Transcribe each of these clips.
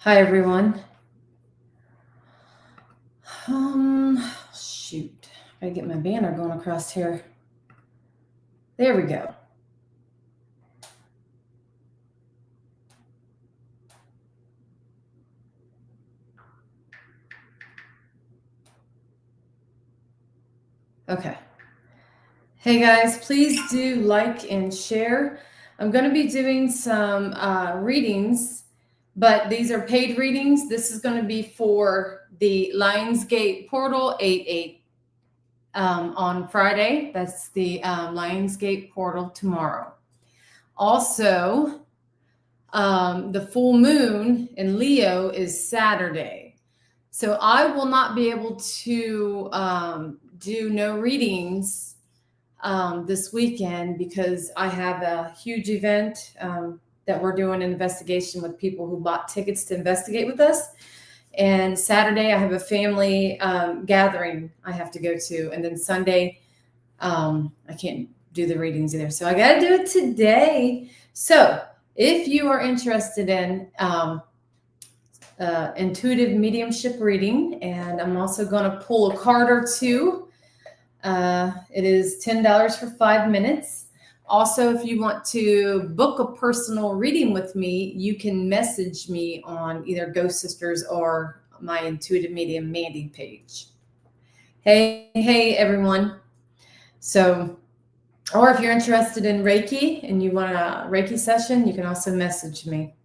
Hi, everyone. Shoot. I gotta get my banner going across here. There we go. Okay. Hey, guys, please do like and share. I'm going to be doing some readings, but these are paid readings. This is going to be for the Lionsgate Portal 88 on Friday. That's the Lionsgate Portal tomorrow. Also, the full moon in Leo is Saturday. So I will not be able to do no readings this weekend because I have a huge event that we're doing an investigation with people who bought tickets to investigate with us. And Saturday I have a family gathering I have to go to. And then Sunday, I can't do the readings either. So I got to do it today. So if you are interested in intuitive mediumship reading, and I'm also going to pull a card or two. It is $10 for 5 minutes. Also, if you want to book a personal reading with me, you can message me on either Ghost Sisters or my Intuitive Medium Mandy page. Hey, everyone. So, or if you're interested in Reiki and you want a Reiki session, you can also message me.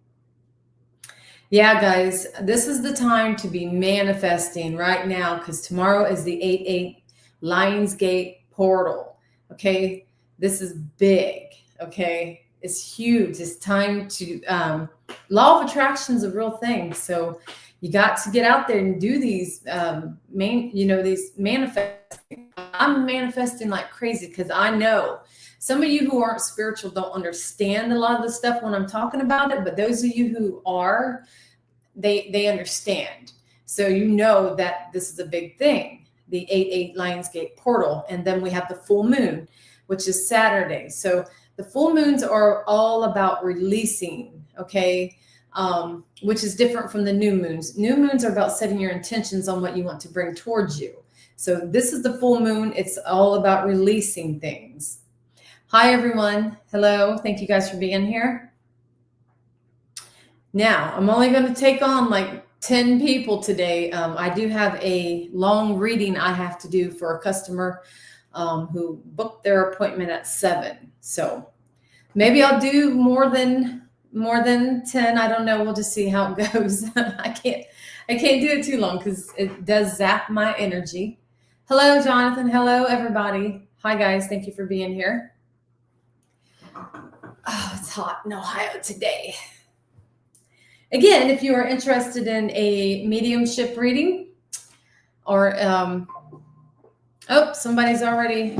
Yeah, guys, this is the time to be manifesting right now because tomorrow is the 8/8 Lionsgate Portal. Okay, this is big. Okay, it's huge. It's time to law of attraction is a real thing. So you got to get out there and do these these manifesting. I'm manifesting like crazy because I know some of you who aren't spiritual don't understand a lot of the stuff when I'm talking about it, but those of you who are, they understand. So you know that this is a big thing, the 8/8 Lionsgate Portal. And then we have the full moon, which is Saturday. So the full moons are all about releasing, okay? Which is different from the new moons. New moons are about setting your intentions on what you want to bring towards you. So this is the full moon. It's all about releasing things. Hi, everyone. Hello. Thank you guys for being here. Now, I'm only going to take on like 10 people today. I do have a long reading I have to do for a customer who booked their appointment at 7. So maybe I'll do more than 10. I don't know. We'll just see how it goes. I can't do it too long because it does zap my energy. Hello, Jonathan. Hello, everybody. Hi, guys. Thank you for being here. Oh, it's hot in Ohio today. Again, if you are interested in a mediumship reading or, somebody's already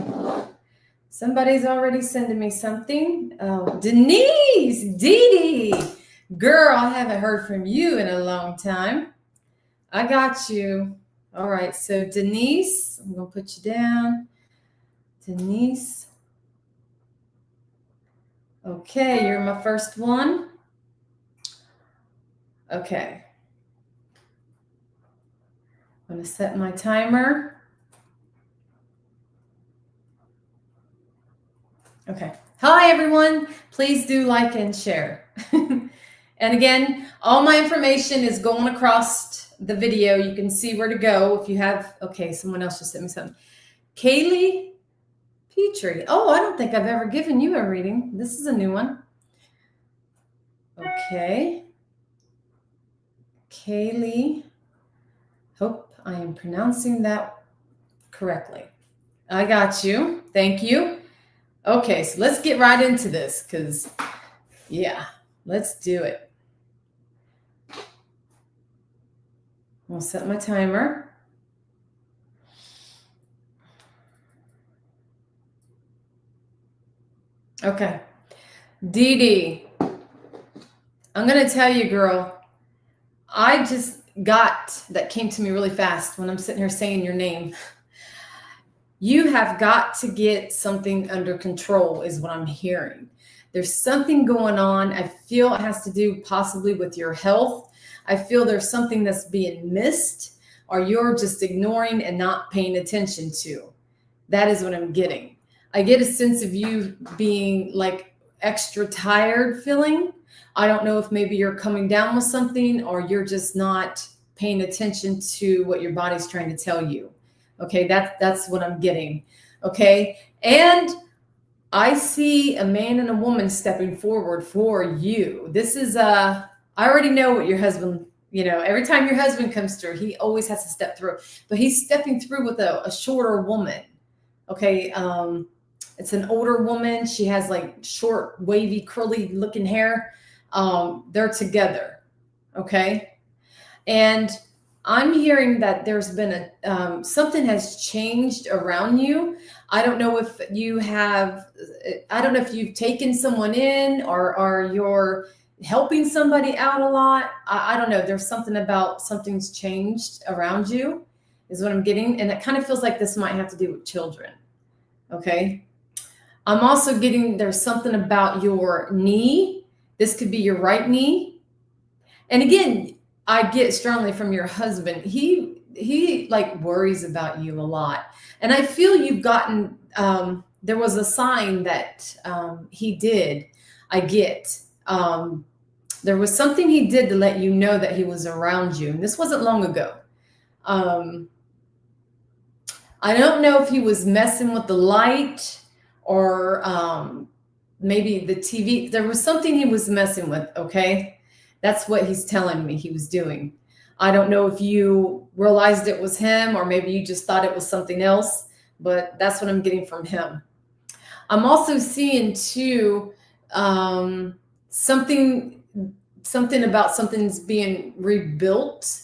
sending me something. Oh, Denise, Dee Dee, girl, I haven't heard from you in a long time. I got you. All right. So Denise, I'm going to put you down. Denise. Okay. You're my first one. Okay. I'm going to set my timer. Okay. Hi, everyone. Please do like and share. And again, all my information is going across the video. You can see where to go if you have. Okay, someone else just sent me something. Kaylee Petrie. Oh, I don't think I've ever given you a reading. This is a new one. Okay. Kaylee. Hope I am pronouncing that correctly. I got you. Thank you. Okay, so let's get right into this because, yeah, let's do it. I'll set my timer. Okay. Dee Dee, I'm going to tell you, girl, I just got, that came to me really fast when I'm sitting here saying your name. You have got to get something under control is what I'm hearing. There's something going on. I feel it has to do possibly with your health. I feel there's something that's being missed or you're just ignoring and not paying attention to. That is what I'm getting. I get a sense of you being like extra tired feeling. I don't know if maybe you're coming down with something or you're just not paying attention to what your body's trying to tell you. Okay, that's what I'm getting. Okay, and I see a man and a woman stepping forward for you. This is I already know what your husband, every time your husband comes through, he always has to step through, but he's stepping through with a shorter woman. Okay, it's an older woman. She has like short, wavy, curly looking hair. They're together. Okay. And I'm hearing that there's been something has changed around you. I don't know if I don't know if you've taken someone in or you're helping somebody out a lot. I don't know. There's something about something's changed around you is what I'm getting. And it kind of feels like this might have to do with children. Okay. I'm also getting there's something about your knee. This could be your right knee. And again, I get strongly from your husband. He like worries about you a lot. And I feel you've gotten, there was a sign that he did. I get. There was something he did to let you know that he was around you. And this wasn't long ago. I don't know if he was messing with the light or maybe the TV. There was something he was messing with, okay? That's what he's telling me he was doing. I don't know if you realized it was him or maybe you just thought it was something else, but that's what I'm getting from him. I'm also seeing too something about something's being rebuilt.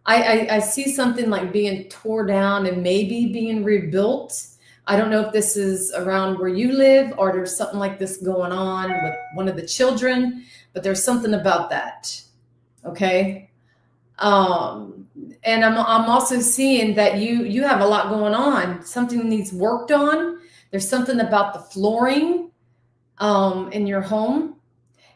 I see something like being tore down and maybe being rebuilt. I don't know if this is around where you live or there's something like this going on with one of the children, but there's something about that. Okay. And I'm also seeing that you have a lot going on. Something needs worked on. There's something about the flooring in your home.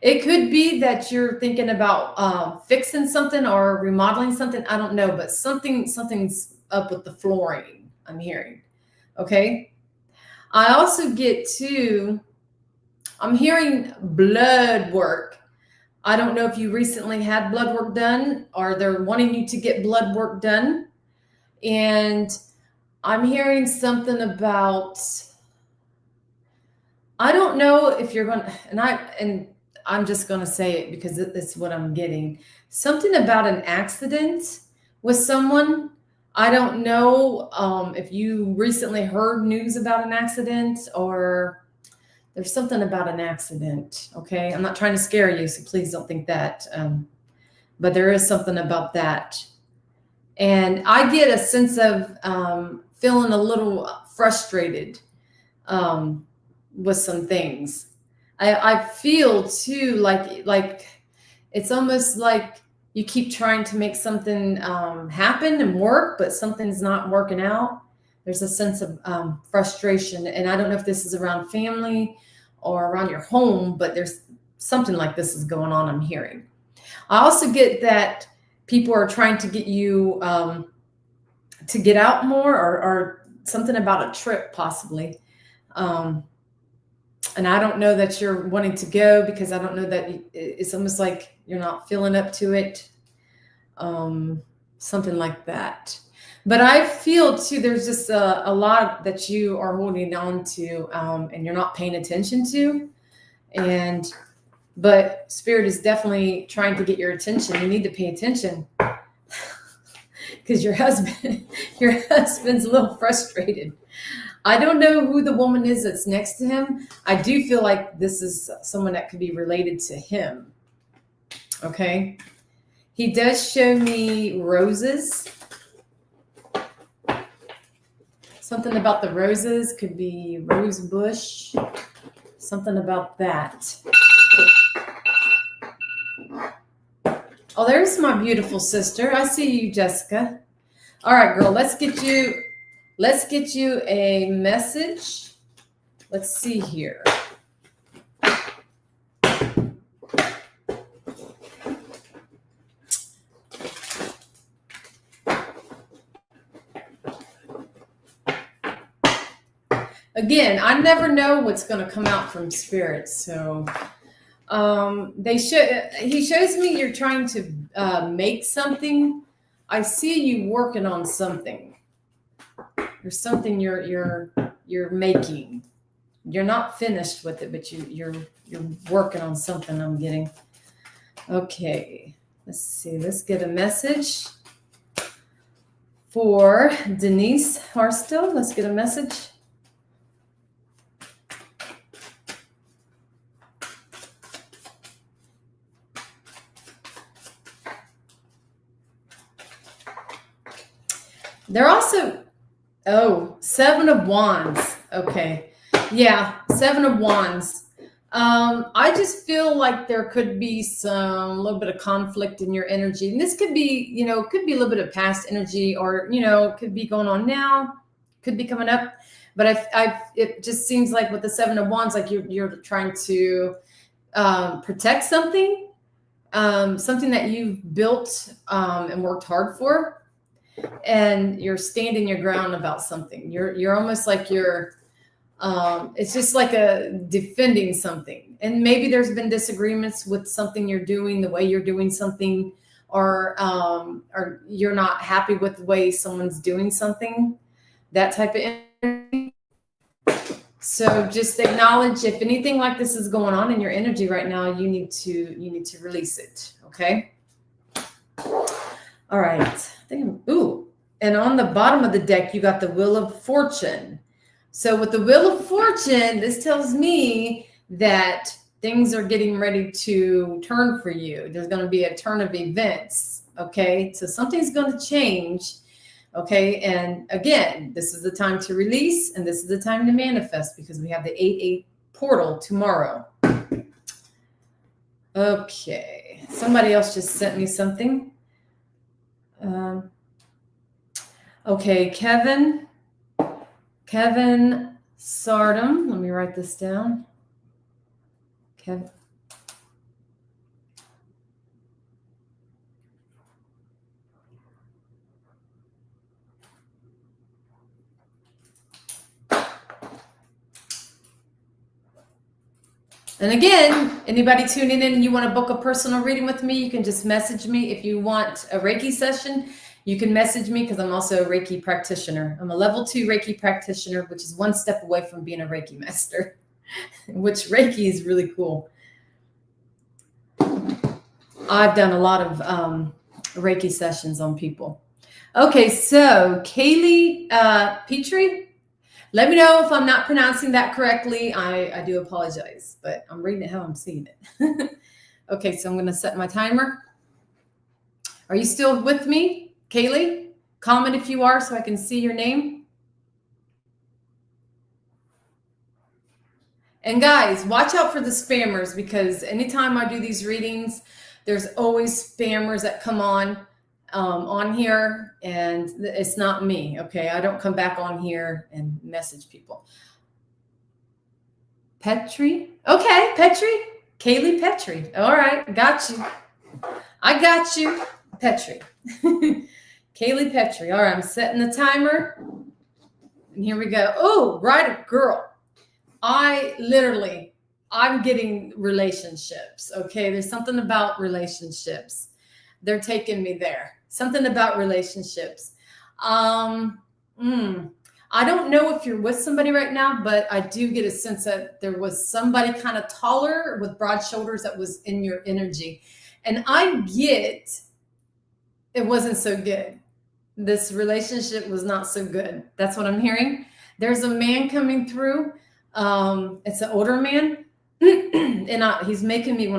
It could be that you're thinking about fixing something or remodeling something. I don't know, but something's up with the flooring, I'm hearing. Okay. I also get I'm hearing blood work. I don't know if you recently had blood work done or they're wanting you to get blood work done. And I'm hearing something about, I don't know if you're going to, and I'm just going to say it because it's what I'm getting. Something about an accident with someone. I don't know if you recently heard news about an accident or there's something about an accident. Okay. I'm not trying to scare you, so please don't think that. But there is something about that. And I get a sense of feeling a little frustrated with some things. I feel too like it's almost like you keep trying to make something happen and work, but something's not working out. There's a sense of frustration. And I don't know if this is around family or around your home, but there's something like this is going on, I'm hearing. I also get that people are trying to get you to get out more or something about a trip possibly. And I don't know that you're wanting to go because I don't know that it's almost like you're not feeling up to it. Something like that. But I feel too, there's just a lot that you are holding on to and you're not paying attention to. But Spirit is definitely trying to get your attention. You need to pay attention because your husband's a little frustrated. I don't know who the woman is that's next to him. I do feel like this is someone that could be related to him. Okay. He does show me roses. Something about the roses could be rose bush. Something about that. Oh, there's my beautiful sister. I see you, Jessica. All right, girl, let's get you a message. Let's see here. Again, I never know what's going to come out from spirit. So he shows me you're trying to make something. I see you working on something. There's something you're making. You're not finished with it, but you're working on something. I'm getting. Okay, let's see. Let's get a message for Denise Harstill. Let's get a message. They're also, oh, Seven of Wands. Okay. Yeah, Seven of Wands. I just feel like there could be a little bit of conflict in your energy. And this could be, could be a little bit of past energy, or, it could be going on now, could be coming up. But it just seems like with the Seven of Wands, like you're trying to protect something, something that you've built and worked hard for. And you're standing your ground about something. You're almost like it's just like a defending something. And maybe there's been disagreements with something you're doing, the way you're doing something, or you're not happy with the way someone's doing something, that type of energy. So just acknowledge if anything like this is going on in your energy right now, you need to release it. Okay. All right. And on the bottom of the deck, you got the Wheel of Fortune. So with the Wheel of Fortune, this tells me that things are getting ready to turn for you. There's going to be a turn of events. Okay. So something's going to change. Okay. And again, this is the time to release, and this is the time to manifest, because we have the 8/8 portal tomorrow. Okay. Somebody else just sent me something. Okay, Kevin Sardum. Let me write this down. Kevin. And again, anybody tuning in and you want to book a personal reading with me, you can just message me. If you want a Reiki session, you can message me, because I'm also a Reiki practitioner. I'm a level 2 Reiki practitioner, which is one step away from being a Reiki master, which Reiki is really cool. I've done a lot of Reiki sessions on people. Okay, so Kaylee Petrie. Let me know if I'm not pronouncing that correctly. I do apologize, but I'm reading it how I'm seeing it. Okay, so I'm going to set my timer. Are you still with me, Kaylee? Comment if you are, so I can see your name. And guys, watch out for the spammers, because anytime I do these readings, there's always spammers that come on here, and it's not me. Okay. I don't come back on here and message people. Petrie. Okay. Petrie. Kaylee Petrie. All right. Got you. I got you. Petrie. Kaylee Petrie. All right. I'm setting the timer. And here we go. Oh, right. Girl. I'm getting relationships. Okay. There's something about relationships. They're taking me there. Something about relationships. I don't know if you're with somebody right now, but I do get a sense that there was somebody kind of taller with broad shoulders that was in your energy. And I get it wasn't so good. This relationship was not so good. That's what I'm hearing. There's a man coming through. It's an older man. And he's making me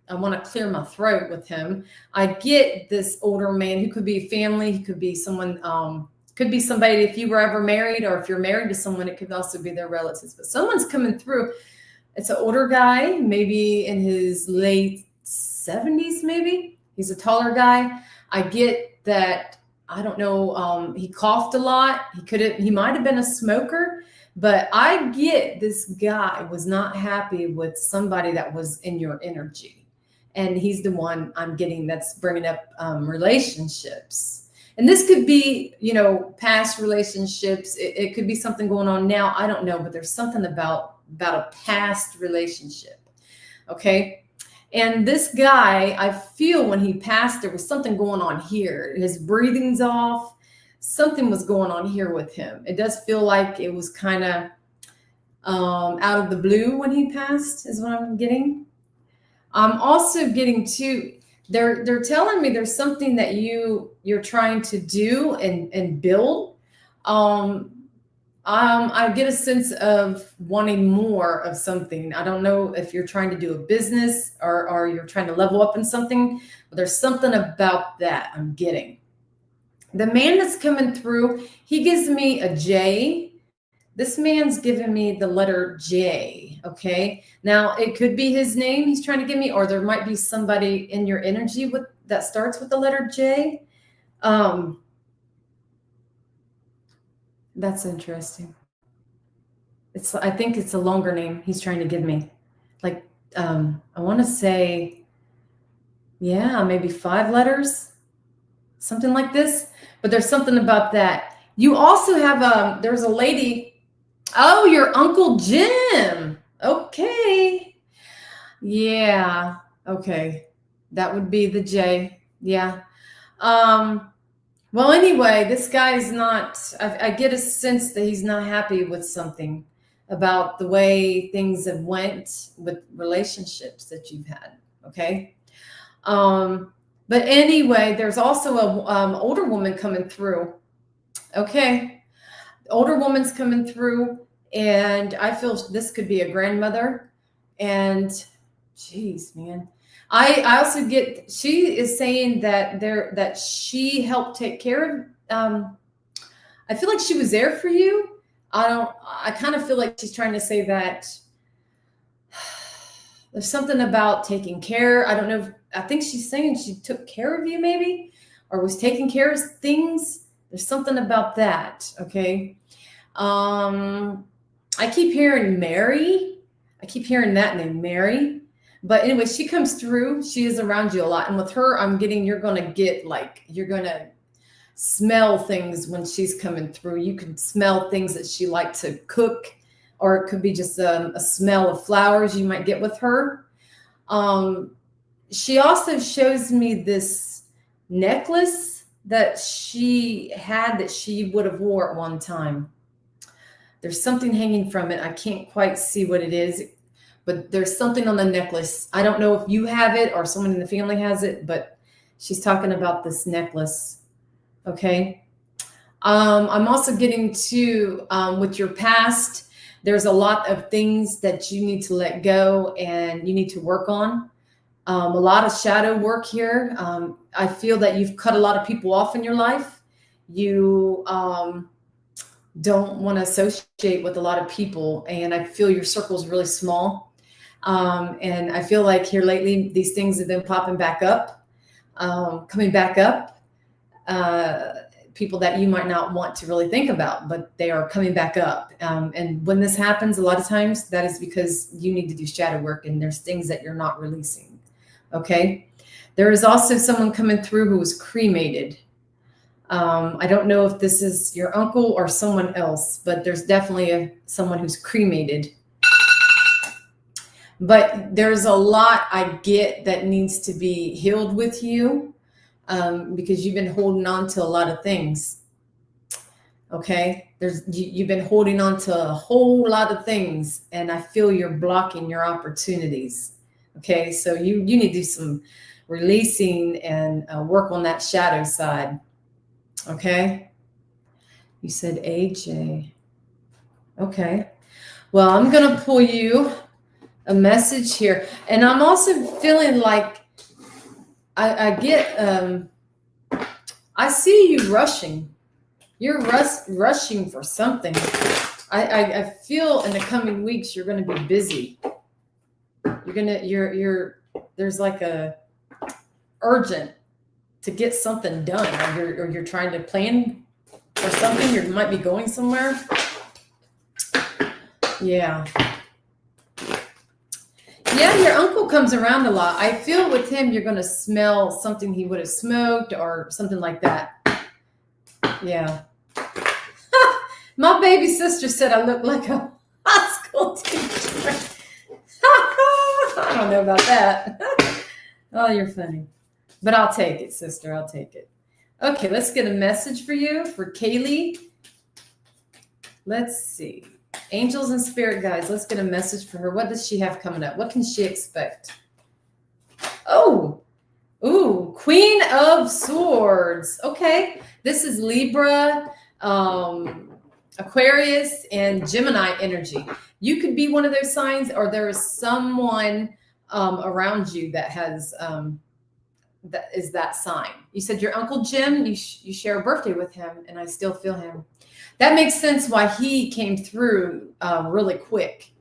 I want to clear my throat with him. I get this older man who could be family. He could be someone, could be somebody, if you were ever married, or if you're married to someone, it could also be their relatives, but someone's coming through. It's an older guy, maybe in his late 70s, maybe. He's a taller guy. I get that. I don't know. He coughed a lot. He might've been a smoker, but I get this guy was not happy with somebody that was in your energy. And he's the one I'm getting that's bringing up relationships. And this could be, you know, past relationships. It could be something going on now. I don't know, but there's something about a past relationship. Okay. And this guy, I feel when he passed, there was something going on here. His breathing's off. Something was going on here with him. It does feel like it was kind of out of the blue when he passed, is what I'm getting. I'm also getting to, they're telling me there's something that you're trying to do and build. I get a sense of wanting more of something. I don't know if you're trying to do a business or you're trying to level up in something, but there's something about that I'm getting. The man that's coming through, he gives me a J. This man's giving me the letter J. Okay. Now it could be his name he's trying to give me, or there might be somebody in your energy that starts with the letter J. That's interesting. I think it's a longer name he's trying to give me. Like, I want to say, yeah, maybe 5 letters, something like this. But there's something about that. You also have, there's a lady. Oh, your Uncle Jim. Okay. Yeah. Okay. That would be the J. Yeah. Well, anyway, this guy's not, I get a sense that he's not happy with something about the way things have went with relationships that you've had. Okay. But anyway, there's also a older woman coming through. Okay. Older woman's coming through, and I feel this could be a grandmother. And geez, man, I also get, she is saying that she helped take care of, I feel like she was there for you. I kind of feel like she's trying to say that there's something about taking care. I don't know. I think she's saying she took care of you maybe, or was taking care of things. There's something about that. Okay. I keep hearing Mary. I keep hearing that name, Mary. But anyway, she comes through. She is around you a lot. And with her, I'm getting, you're going to smell things when she's coming through. You can smell things that she liked to cook, or it could be just a smell of flowers you might get with her. She also shows me this necklace that she had that she would have wore at one time. There's something hanging from it. I can't quite see what it is, but there's something on the necklace. I don't know if you have it or someone in the family has it, but she's talking about this necklace. Okay. I'm also getting to, with your past, there's a lot of things that you need to let go and you need to work on. A lot of shadow work here. I feel that you've cut a lot of people off in your life. You don't want to associate with a lot of people, and I feel your circle is really small. And I feel like here lately, these things have been popping back up, coming back up. People that you might not want to really think about, but they are coming back up. And when this happens, a lot of times that is because you need to do shadow work and there's things that you're not releasing. Okay. There is also someone coming through who was cremated. I don't know if this is your uncle or someone else, but there's definitely someone who's cremated. But there's a lot I get that needs to be healed with you, because you've been holding on to a lot of things. Okay. You've been holding on to a whole lot of things, and I feel you're blocking your opportunities. Okay. So you need to do some releasing and work on that shadow side. Okay. You said AJ. Okay. Well, I'm going to pull you a message here. And I'm also feeling like I get, I see you rushing. You're rushing for something. I feel in the coming weeks, you're going to be busy. There's like a urgent to get something done, or you're trying to plan for something. You might be going somewhere. Yeah. Yeah, your uncle comes around a lot. I feel with him, you're going to smell something he would have smoked or something like that. Yeah. My baby sister said I look like a high school teacher. I don't know about that. Oh, you're funny. But I'll take it, sister. I'll take it. Okay, let's get a message for you, for Kaylee. Let's see. Angels and spirit guides. Let's get a message for her. What does she have coming up? What can she expect? Oh, ooh, Queen of Swords. Okay, this is Libra, Aquarius, and Gemini energy. You could be one of those signs, or there is someone around you that has that is that sign. You said your Uncle Jim, you share a birthday with him, and I still feel him. That makes sense why he came through really quick.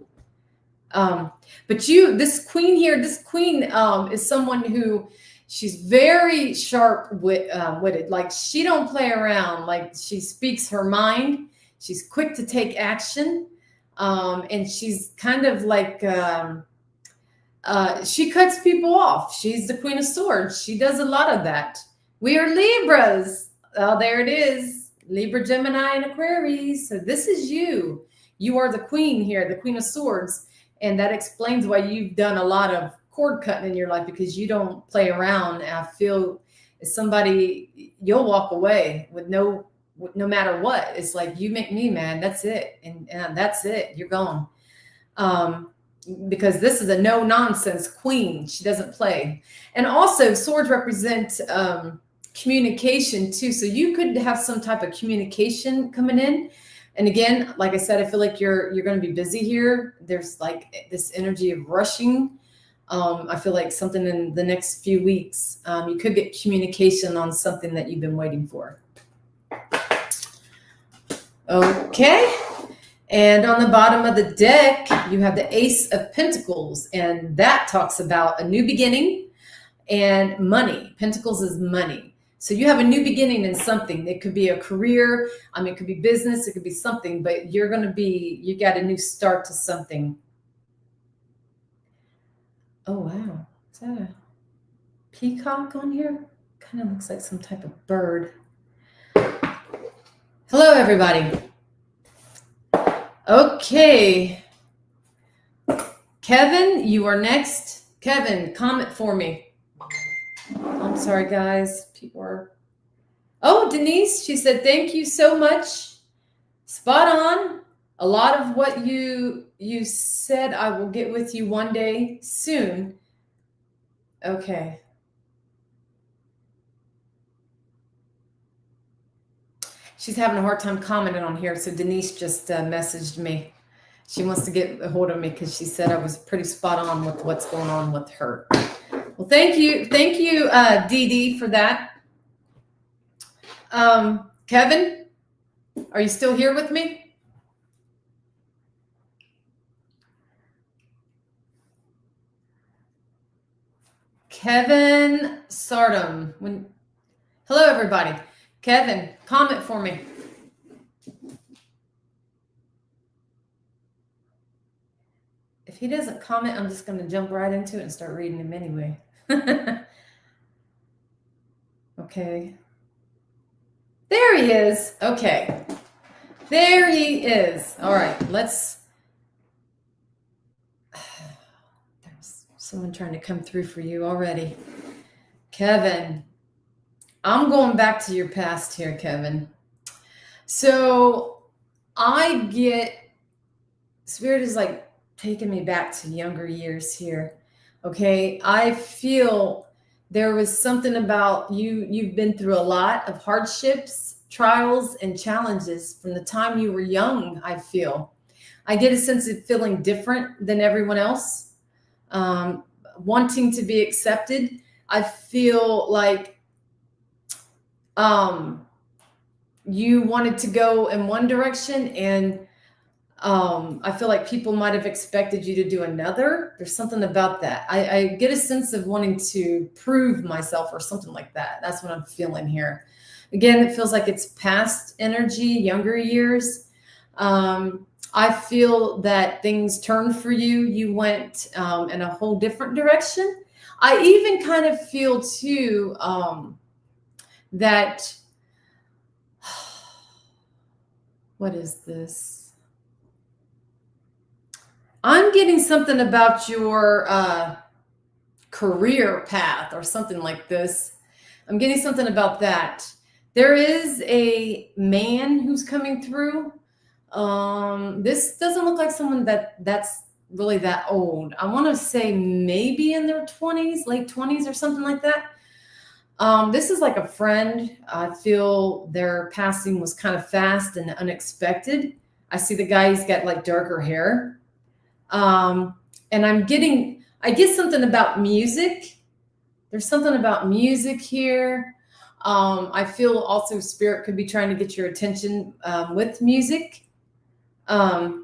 But this queen here, is someone who she's very sharp-witted. Like she don't play around. Like she speaks her mind. She's quick to take action. And she's kind of like, she cuts people off. She's the Queen of Swords. She does a lot of that. We are Libras. Oh, there it is. Libra, Gemini, and Aquarius. So this is you. You are the queen here, the Queen of Swords. And that explains why you've done a lot of cord cutting in your life, because you don't play around. And I feel as somebody, you'll walk away with no matter what. It's like, you make me mad. That's it. And that's it. You're gone. Because this is a no nonsense queen. She doesn't play. And also swords represent communication too. So you could have some type of communication coming in. And again, like I said, I feel like you're going to be busy here. There's like this energy of rushing. I feel like something in the next few weeks, you could get communication on something that you've been waiting for. Okay. And on the bottom of the deck, you have the Ace of Pentacles, and that talks about a new beginning and money. Pentacles is money. So you have a new beginning in something. It could be a career. It could be business. It could be something, but you got a new start to something. Oh, wow. Is that a peacock on here? Kind of looks like some type of bird. Hello, everybody. Okay. Kevin, you are next. Kevin, comment for me. I'm sorry, guys. People are. Oh, Denise, she said, thank you so much. Spot on. A lot of what you said, I will get with you one day soon. Okay. She's having a hard time commenting on here. So Denise just messaged me. She wants to get a hold of me because she said I was pretty spot on with what's going on with her. Well, thank you, Dee Dee, for that. Kevin, are you still here with me? Kevin Sardum. Hello, everybody. Kevin, comment for me. If he doesn't comment, I'm just going to jump right into it and start reading him anyway. Okay. There he is. Okay. There he is. All right. There's someone trying to come through for you already. Kevin, I'm going back to your past here, Kevin. So Spirit is like taking me back to younger years here. Okay. I feel there was something about you've been through a lot of hardships, trials, and challenges from the time you were young. I get a sense of feeling different than everyone else, wanting to be accepted. I feel like you wanted to go in one direction, and I feel like people might have expected you to do another. There's something about that. I get a sense of wanting to prove myself or something like that. That's what I'm feeling here. Again, it feels like it's past energy, younger years. I feel that things turned for you. You went in a whole different direction. I even kind of feel too that What is this? I'm getting something about your career path or something like this. I'm getting something about that. There is a man who's coming through. This doesn't look like someone that's really that old. I want to say maybe in their 20s, late 20s or something like that. This is like a friend. I feel their passing was kind of fast and unexpected. I see the guy, he's got like darker hair. And I get something about music. There's something about music here. I feel also spirit could be trying to get your attention with music. They're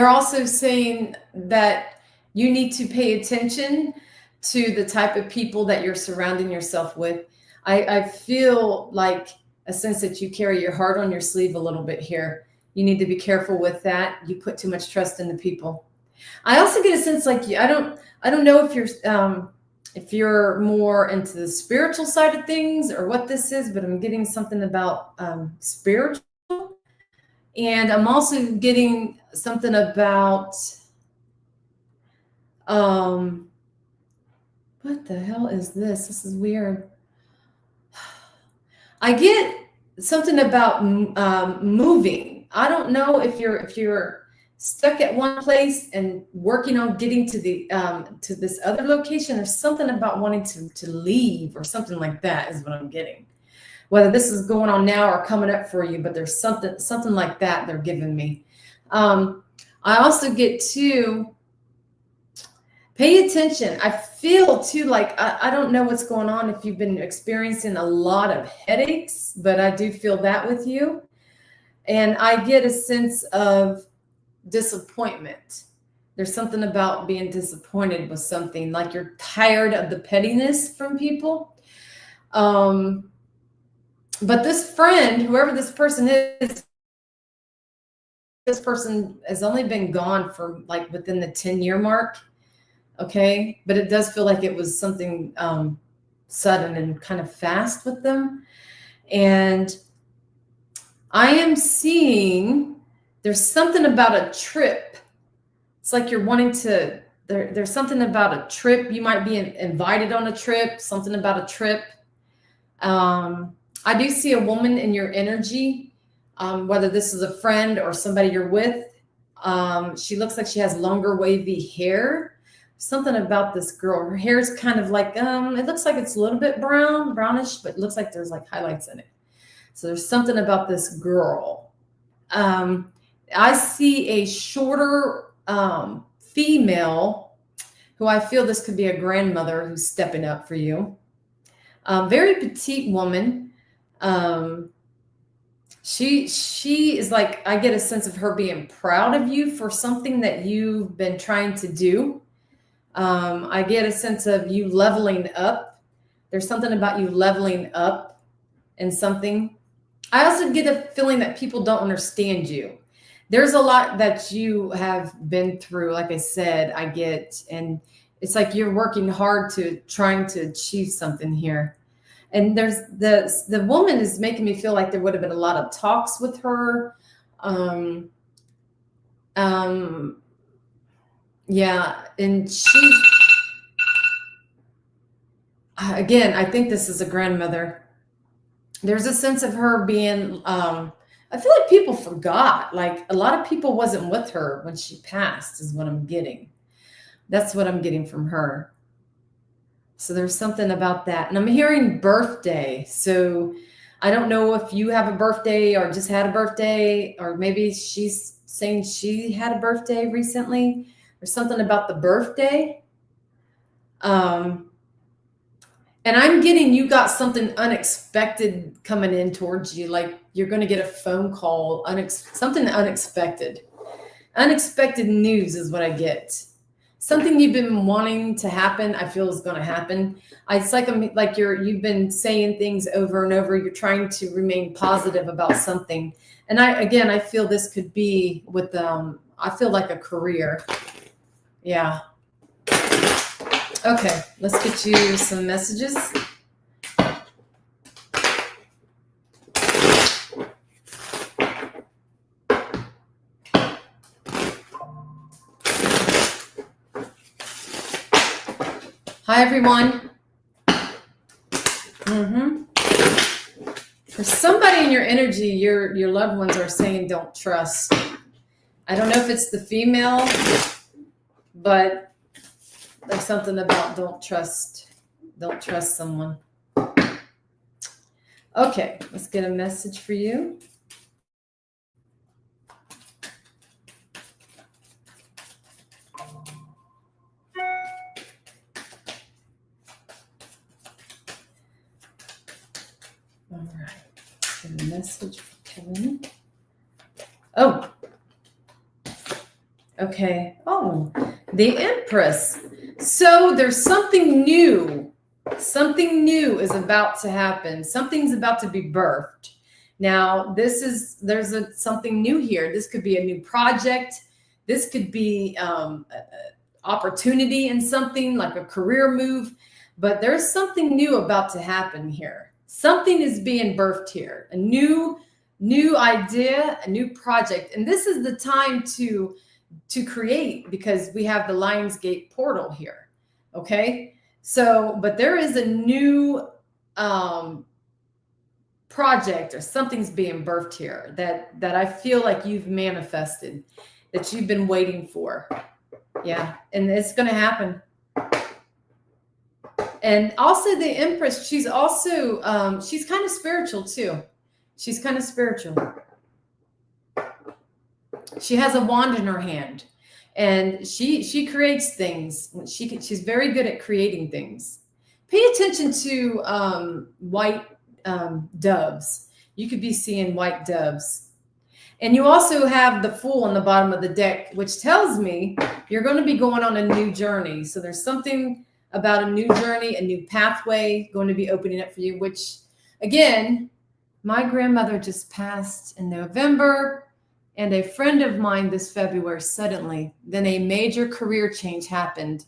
also saying that you need to pay attention to the type of people that you're surrounding yourself with. I feel like a sense that you carry your heart on your sleeve a little bit here. You need to be careful with that. You put too much trust in the people. I also get a sense like I don't know if you're more into the spiritual side of things or what this is, but I'm getting something about spiritual. And I'm also getting something about what the hell is this? This is weird. I get something about moving. I don't know if you're stuck at one place and working on getting to the to this other location. There's something about wanting to leave or something like that is what I'm getting. Whether this is going on now or coming up for you, but there's something like that they're giving me. I also get to pay attention. I feel too like I don't know what's going on if you've been experiencing a lot of headaches, but I do feel that with you. And I get a sense of disappointment. There's something about being disappointed with something, like you're tired of the pettiness from people. But this friend, whoever this person is, this person has only been gone for like within the 10-year mark. Okay. But it does feel like it was something sudden and kind of fast with them. And I am seeing there's something about a trip. It's like you're wanting to, there's something about a trip. You might be invited on a trip, something about a trip. I do see a woman in your energy, whether this is a friend or somebody you're with. She looks like she has longer wavy hair. Something about this girl. Her hair is kind of like, it looks like it's a little bit brownish, but it looks like there's like highlights in it. So there's something about this girl. I see a shorter female who I feel this could be a grandmother who's stepping up for you. Very petite woman. She is like, I get a sense of her being proud of you for something that you've been trying to do. I get a sense of you leveling up. There's something about you leveling up in something. I also get a feeling that people don't understand you. There's a lot that you have been through, like I said, I get, and it's like you're working hard to trying to achieve something here. And there's the woman is making me feel like there would have been a lot of talks with her. Yeah, and she, again, I think this is a grandmother. There's a sense of her being, I feel like people forgot, like a lot of people wasn't with her when she passed is what I'm getting. That's what I'm getting from her. So there's something about that. And I'm hearing birthday. So I don't know if you have a birthday or just had a birthday, or maybe she's saying she had a birthday recently. There's something about the birthday. And I'm getting, you got something unexpected coming in towards you. Like you're going to get a phone call, something unexpected. Unexpected news is what I get. Something you've been wanting to happen, I feel is going to happen. It's like you've been saying things over and over. You're trying to remain positive about something. And I feel this could be with I feel like a career. Yeah. Okay, let's get you some messages. Hi, everyone. For somebody in your energy, your loved ones are saying don't trust. I don't know if it's the female, but there's something about don't trust someone. Okay, let's get a message for you. All right, get a message for Kevin. Oh, okay. Oh, the Empress. So there's something new. Something new is about to happen. Something's about to be birthed. Now, there's something new here. This could be a new project. This could be opportunity in something like a career move, but there's something new about to happen here. Something is being birthed here. A new idea, a new project, and this is the time to create, because we have the Lionsgate portal here. Okay. So, but there is a new project, or something's being birthed here that I feel like you've manifested, that you've been waiting for. Yeah. And it's going to happen. And also the Empress, she's also, she's kind of spiritual too. She's kind of spiritual. She has a wand in her hand, and she creates things. She's very good at creating things. Pay attention to white doves. You could be seeing white doves. And you also have the Fool on the bottom of the deck, which tells me you're going to be going on a new journey. So there's something about a new journey, a new pathway going to be opening up for you, which, again, my grandmother just passed in November. And a friend of mine this February suddenly. Then a major career change happened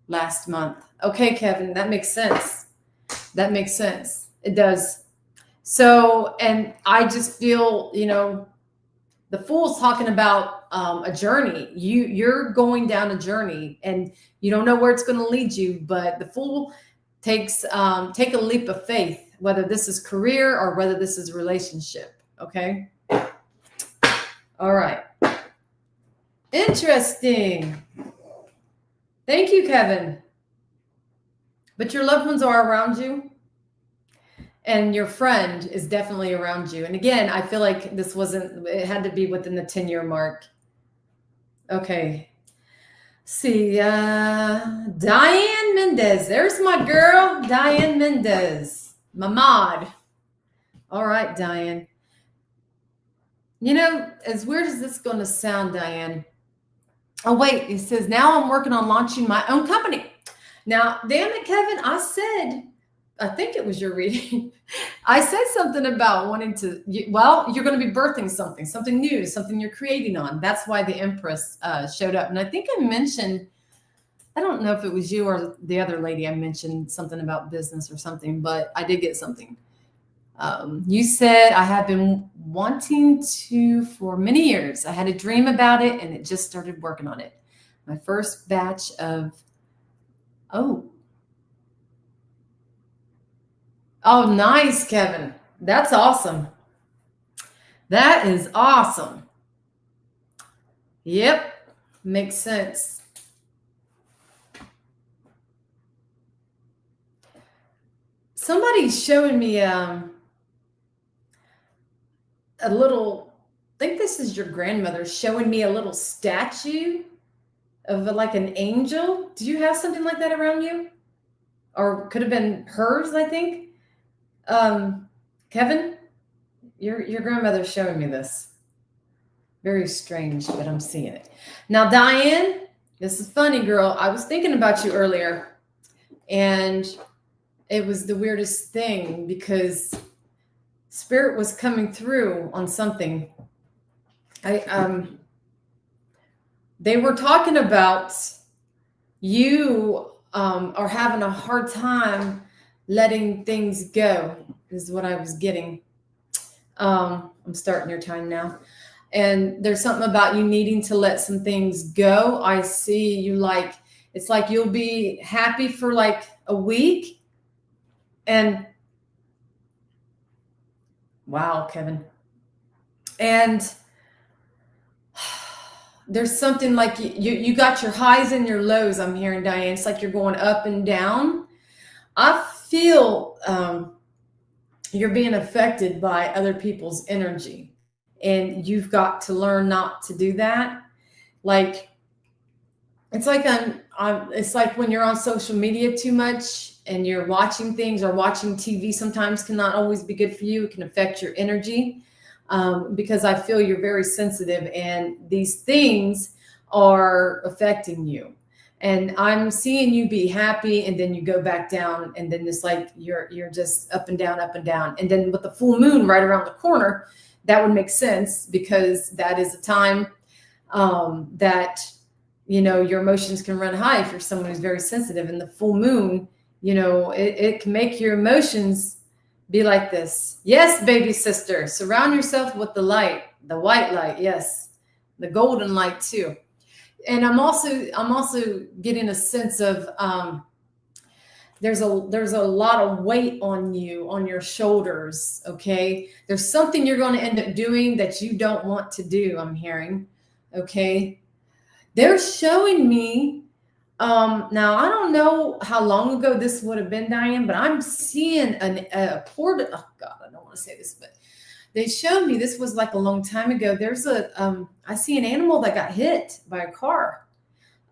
last month. Okay, Kevin, that makes sense. That makes sense. It does. So, and I just feel, the Fool's talking about a journey. You're going down a journey, and you don't know where it's going to lead you. But the Fool take a leap of faith, whether this is career or whether this is relationship. Okay. All right. Interesting. Thank you, Kevin. But your loved ones are around you, and your friend is definitely around you. And again, I feel like it had to be within the 10-year mark. Okay. See, Diane Mendez. There's my girl, Diane Mendez, my mod. All right, Diane. As weird as this is going to sound, Diane. Oh, wait, it says, now I'm working on launching my own company. Now, damn it, Kevin, I think it was your reading. I said something about wanting to, you're going to be birthing something new, something you're creating on. That's why the Empress showed up. And I think I mentioned, I don't know if it was you or the other lady, I mentioned something about business or something, but I did get something. You said, I have been wanting to for many years. I had a dream about it, and it just started working on it. My first batch of, oh, nice, Kevin. That's awesome. That is awesome. Yep. Makes sense. Somebody's showing me, a little, I think this is your grandmother showing me a little statue of like an angel. Do you have something like that around you? Or could have been hers, I think. Kevin, your grandmother's showing me this. Very strange, but I'm seeing it. Now, Diane, this is funny, girl. I was thinking about you earlier, and it was the weirdest thing because Spirit was coming through on something. They were talking about you are having a hard time letting things go, is what I was getting. I'm starting your time now. And there's something about you needing to let some things go. I see you like It's like you'll be happy for like a week, and wow, Kevin. And there's something like you got your highs and your lows. I'm hearing, Diane. It's like you're going up and down. I feel you're being affected by other people's energy, and you've got to learn not to do that. Like, it's like it's like when you're on social media too much and you're watching things, or watching TV sometimes cannot always be good for you. It can affect your energy, because I feel you're very sensitive, and these things are affecting you. And I'm seeing you be happy, and then you go back down, and then it's like you're just up and down, up and down. And then with the full moon right around the corner, that would make sense, because that is a time that your emotions can run high if you're someone who's very sensitive. And the full moon, it can make your emotions be like this. Yes, baby sister, surround yourself with the light, the white light. Yes, the golden light too. And I'm also getting a sense of there's a lot of weight on you, on your shoulders. Okay, there's something you're going to end up doing that you don't want to do, I'm hearing. Okay, they're showing me now, I don't know how long ago this would have been, Diane, but I'm seeing a port. Oh God, I don't want to say this, but they showed me, this was like a long time ago. There's I see an animal that got hit by a car.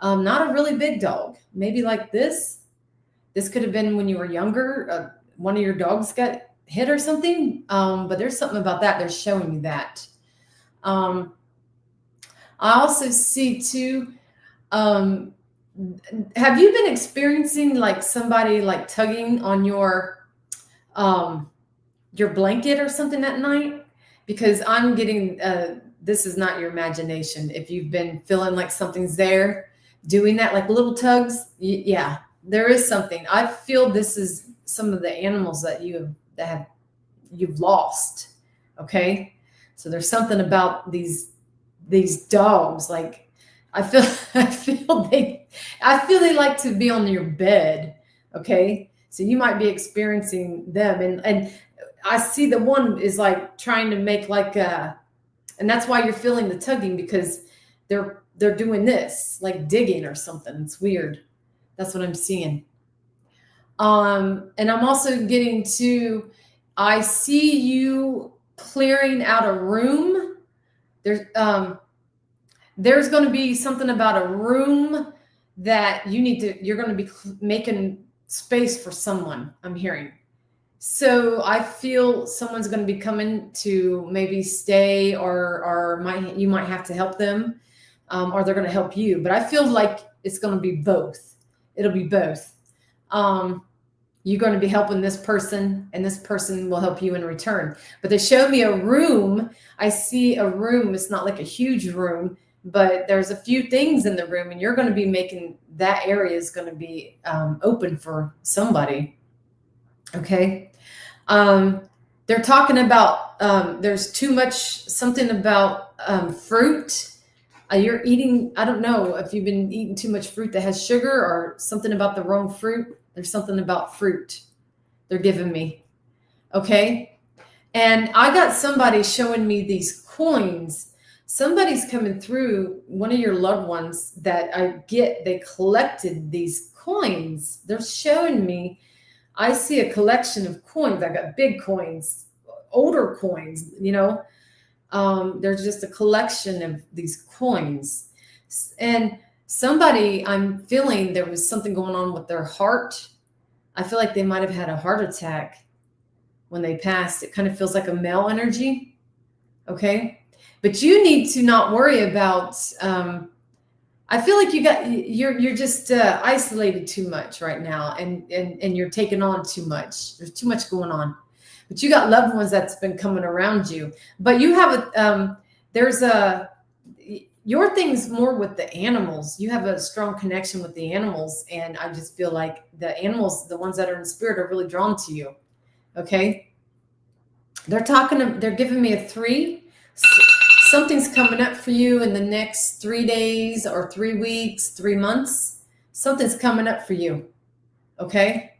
Not a really big dog, maybe like this. This could have been when you were younger. One of your dogs got hit or something. But there's something about that. They're showing me that. I also see too, have you been experiencing like somebody like tugging on your blanket or something at night? Because I'm getting, this is not your imagination. If you've been feeling like something's there doing that, like little tugs, yeah, there is something. I feel this is some of the animals that you've lost. Okay. So there's something about these dogs. Like, I feel they like to be on your bed. Okay. So you might be experiencing them, and I see the one is like trying to make like and that's why you're feeling the tugging, because they're doing this, like digging or something. It's weird. That's what I'm seeing. And I'm also getting to, I see you clearing out a room. There's going to be something about a room that you're going to be making space for someone, I'm hearing. So I feel someone's going to be coming to maybe stay, or you might have to help them, or they're going to help you. But I feel like it's going to be both. It'll be both. You're going to be helping this person, and this person will help you in return. But they showed me a room. I see a room. It's not like a huge room, but there's a few things in the room, and you're going to be making that area is going to be open for somebody. Okay. They're talking about there's too much, something about fruit. You're eating, I don't know if you've been eating too much fruit that has sugar, or something about the wrong fruit. There's something about fruit they're giving me. Okay. And I got somebody showing me these coins. Somebody's coming through, one of your loved ones that they collected these coins. They're showing me, I see a collection of coins. I got big coins, older coins, there's just a collection of these coins. And somebody, I'm feeling there was something going on with their heart. I feel like they might have had a heart attack when they passed. It kind of feels like a male energy. Okay. But you need to not worry about, I feel like you're just isolated too much right now, and you're taking on too much. There's too much going on, but you got loved ones that's been coming around you. But you have your thing's more with the animals. You have a strong connection with the animals, and I just feel like the animals, the ones that are in spirit, are really drawn to you. Okay, they're giving me a 3. Something's coming up for you in the next 3 days or 3 weeks, 3 months. something's coming up for you. Okay.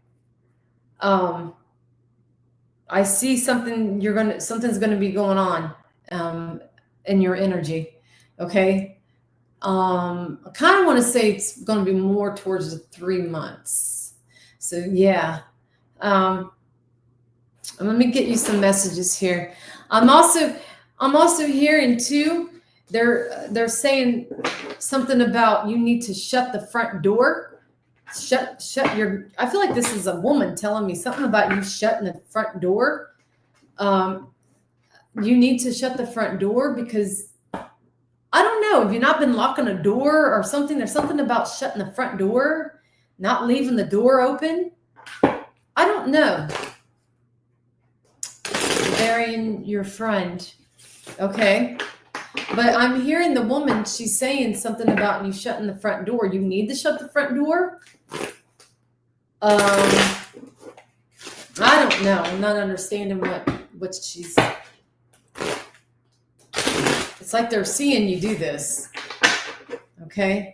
I see something something's going to be going on, in your energy. Okay. I kind of want to say it's going to be more towards the 3 months. So yeah. Let me get you some messages here. I'm also hearing too, they're saying something about you need to shut the front door. Shut your, I feel like this is a woman telling me something about you shutting the front door. You need to shut the front door because I don't know, have you not been locking a door or something? There's something about shutting the front door, not leaving the door open. I don't know. Burying your friend. Okay. But I'm hearing the woman, she's saying something about you shutting the front door. You need to shut the front door. I don't know. I'm not understanding what she's. It's like they're seeing you do this. Okay.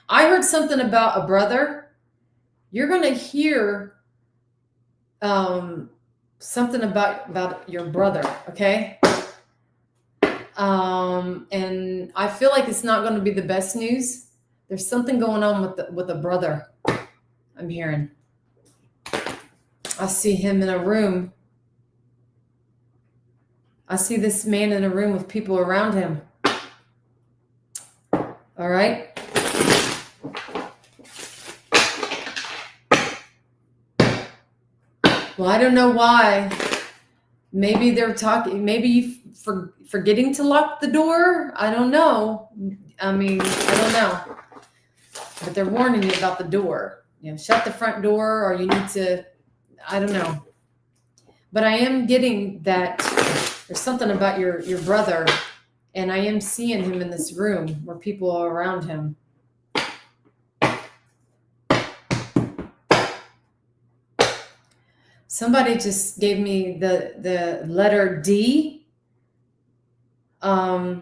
I heard something about a brother. You're going to hear something about your brother, okay? And I feel like it's not going to be the best news. There's something going on with a brother. I'm hearing. I see him in a room. I see this man in a room with people around him. All right. Well, I don't know why. Maybe they're talking, maybe forgetting to lock the door. I don't know. I mean, I don't know. But they're warning you about the door. You know, shut the front door or you need to, I don't know. But I am getting that there's something about your brother, and I am seeing him in this room where people are around him. Somebody just gave me the letter D. I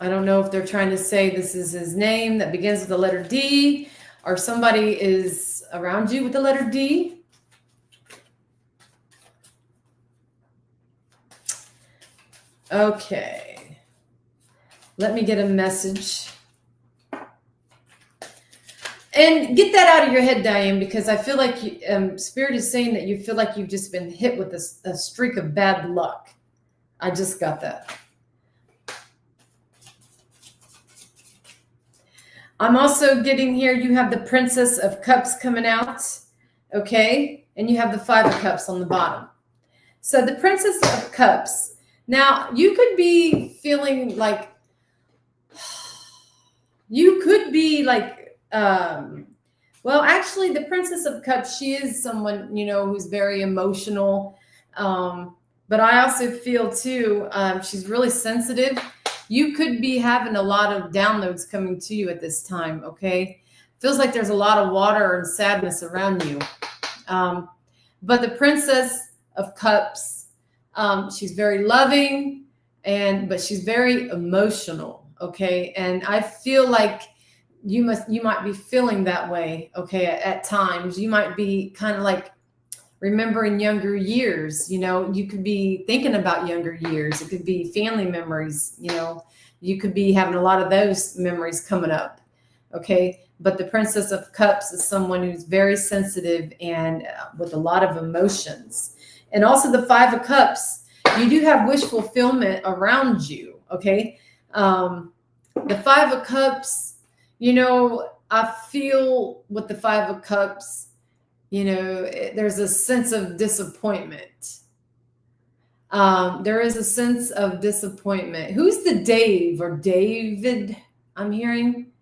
don't know if they're trying to say this is his name that begins with the letter D, or somebody is around you with the letter D. Okay. Let me get a message. And get that out of your head, Diane, because I feel like Spirit is saying that you feel like you've just been hit with a streak of bad luck. I just got that. I'm also getting here, you have the Princess of Cups coming out, okay? And you have the Five of Cups on the bottom. So the Princess of Cups. Now, you could be feeling like, well, actually, the Princess of Cups, she is someone, who's very emotional. But I also feel, too, she's really sensitive. You could be having a lot of downloads coming to you at this time, okay? Feels like there's a lot of water and sadness around you. But the Princess of Cups, she's very loving, but she's very emotional, okay? And I feel like you might be feeling that way, okay, at times. You might be kind of like remembering younger years, you could be thinking about younger years. It could be family memories, you could be having a lot of those memories coming up, okay? But the Princess of Cups is someone who's very sensitive and with a lot of emotions. And also the Five of Cups, you do have wish fulfillment around you, okay? The Five of Cups, I feel with the Five of Cups, there's a sense of disappointment. There is a sense of disappointment. Who's the Dave or David I'm hearing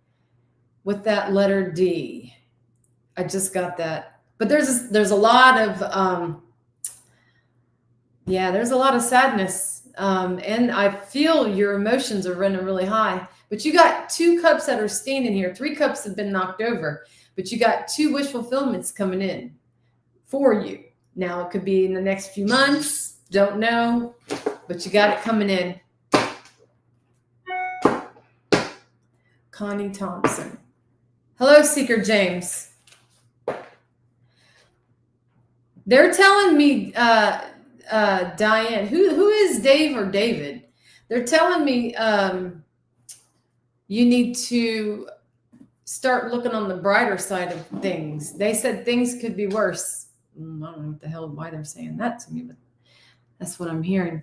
with that letter D? I just got that. But there's a lot of, there's a lot of sadness. And I feel your emotions are running really high. But you got 2 cups that are standing here. 3 cups have been knocked over. But you got 2 wish fulfillments coming in for you. Now, it could be in the next few months. Don't know. but you got it coming in. Connie Thompson. Hello, Seeker James. They're telling me, Diane, who is Dave or David? They're telling me you need to start looking on the brighter side of things. They said things could be worse. I don't know what the hell, why they're saying that to me, but that's what I'm hearing.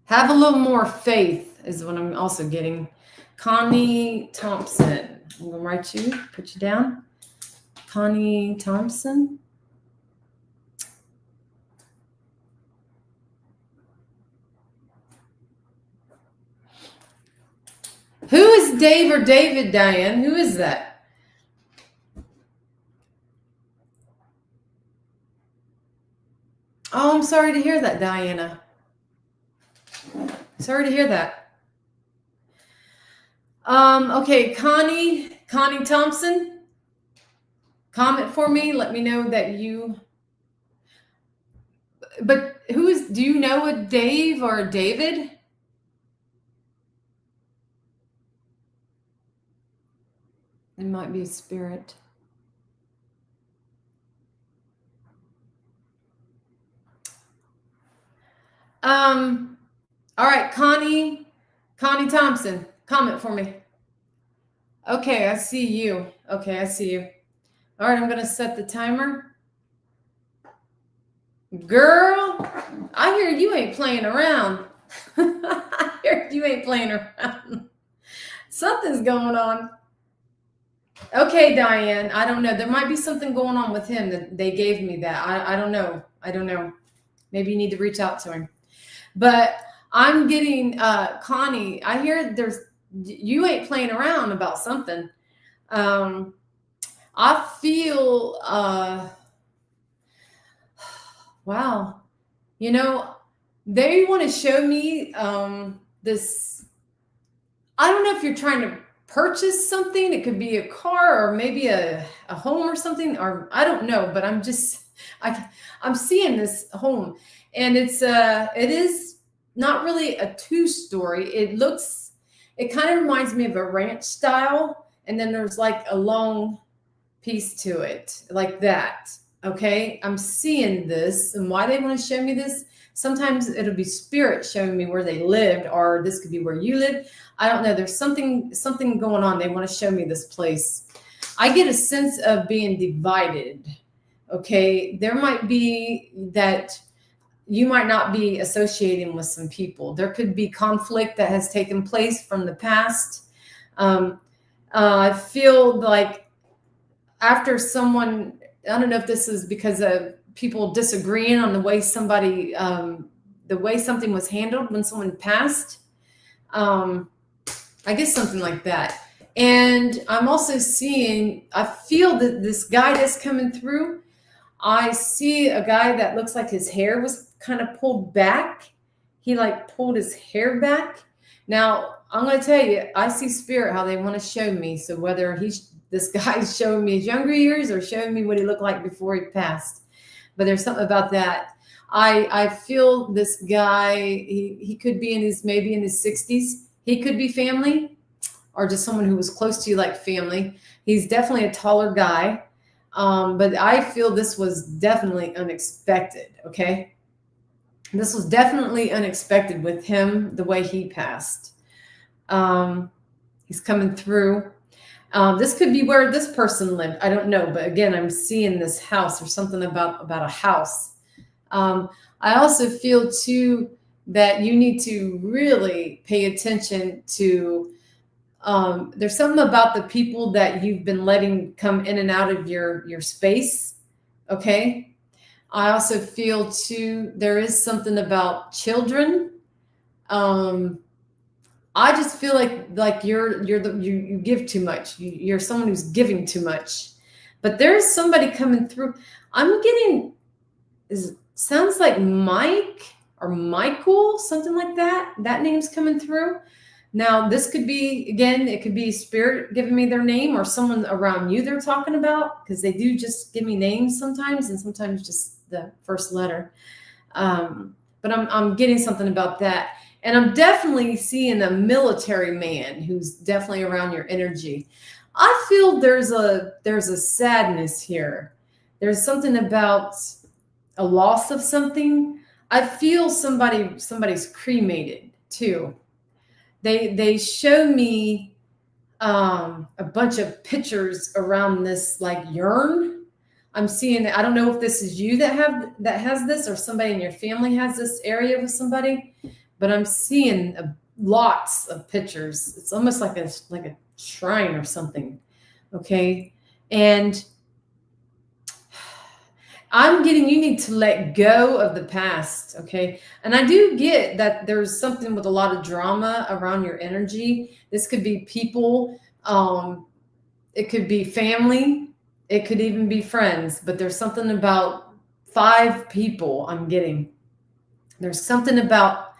Have a little more faith is what I'm also getting. Connie Thompson. I'm going to write you, put you down. Connie Thompson. Who is Dave or David, Diane? Who is that? Oh, I'm sorry to hear that, Diana. Sorry to hear that. Okay, Connie Thompson. Comment for me. Let me know that you. But do you know a Dave or a David? It might be a spirit. All right, Connie Thompson, comment for me. Okay, I see you. Okay, I see you. All right, I'm going to set the timer. Girl, I hear you ain't playing around. I hear you ain't playing around. Something's going on. Okay, Diane, I don't know. There might be something going on with him that they gave me that. I don't know. I don't know. Maybe you need to reach out to him. But I'm getting, Connie, I hear you ain't playing around about something. I feel, wow. You know, they want to show me this. I don't know if you're trying to purchase something. It could be a car or maybe a home or something, or I don't know, but I'm seeing this home, and it is not really a two-story. It kind of reminds me of a ranch style, and then there's like a long piece to it like that. Okay, I'm seeing this, and why they want to show me this. Sometimes it'll be spirit showing me where they lived, or this could be where you live. I don't know. There's something going on. They want to show me this place. I get a sense of being divided. Okay, there might be that you might not be associating with some people. There could be conflict that has taken place from the past. I feel like after someone, I don't know if this is because of people disagreeing on the way something was handled when someone passed. I guess something like that. And I'm also I feel that this guy that's coming through, I see a guy that looks like his hair was kind of pulled back. He like pulled his hair back. Now, I'm going to tell you, I see spirit, how they want to show me. So whether this guy's showing me his younger years or showing me what he looked like before he passed. But there's something about that. I feel this guy, he could be maybe in his 60s. He could be family or just someone who was close to you like family. He's definitely a taller guy. But I feel this was definitely unexpected, okay? This was definitely unexpected with him, the way he passed. He's coming through. This could be where this person lived. I don't know. But again, I'm seeing this house or something about a house. I also feel, too, that you need to really pay attention to there's something about the people that you've been letting come in and out of your space. Okay. I also feel too, there is something about children. I just feel like you give too much. You're someone who's giving too much, but there's somebody coming through. I'm getting, sounds like Mike or Michael, something like that. That name's coming through. Now, this could be, again, it could be spirit giving me their name or someone around you they're talking about, because they do just give me names sometimes and sometimes just the first letter. but I'm getting something about that. And I'm definitely seeing a military man who's definitely around your energy. I feel there's a sadness here. There's something about a loss of something. I feel somebody's cremated too. They show me a bunch of pictures around this like urn. I'm seeing, I don't know if this is you that has this, or somebody in your family has this area with somebody, but I'm seeing lots of pictures. It's almost like a shrine or something. Okay. And I'm getting, you need to let go of the past. Okay. And I do get that there's something with a lot of drama around your energy. This could be people, it could be family, it could even be friends, but there's something about 5 people I'm getting. There's something about,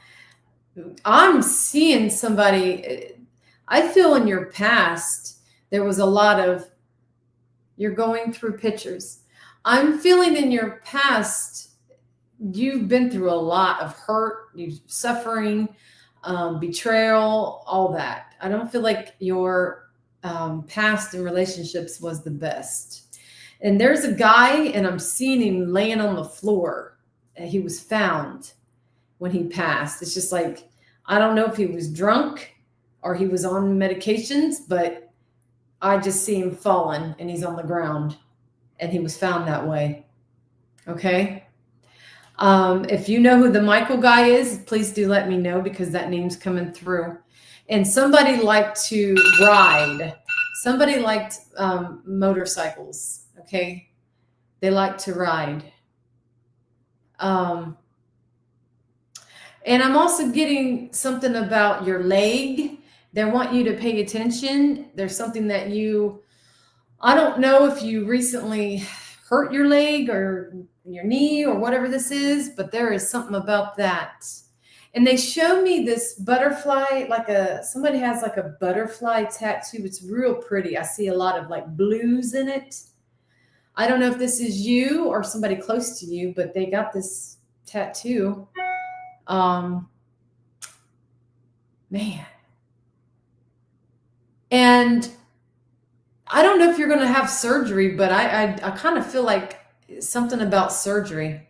I'm seeing somebody, I feel in your past, there was a lot of, you're going through pictures. I'm feeling in your past, you've been through a lot of hurt, suffering, betrayal, all that. I don't feel like your past in relationships was the best. And there's a guy, and I'm seeing him laying on the floor. He was found when he passed. It's just like, I don't know if he was drunk or he was on medications, but I just see him falling and he's on the ground. And he was found that way. Okay. If you know who the Michael guy is, please do let me know, because that name's coming through. And somebody liked to ride. Somebody liked motorcycles. Okay. They like to ride. And I'm also getting something about your leg. They want you to pay attention. There's something that I don't know if you recently hurt your leg or your knee or whatever this is, but there is something about that. And they show me this butterfly, somebody has like a butterfly tattoo. It's real pretty. I see a lot of like blues in it. I don't know if this is you or somebody close to you, but they got this tattoo. Man. And I don't know if you're going to have surgery, but I kind of feel like something about surgery.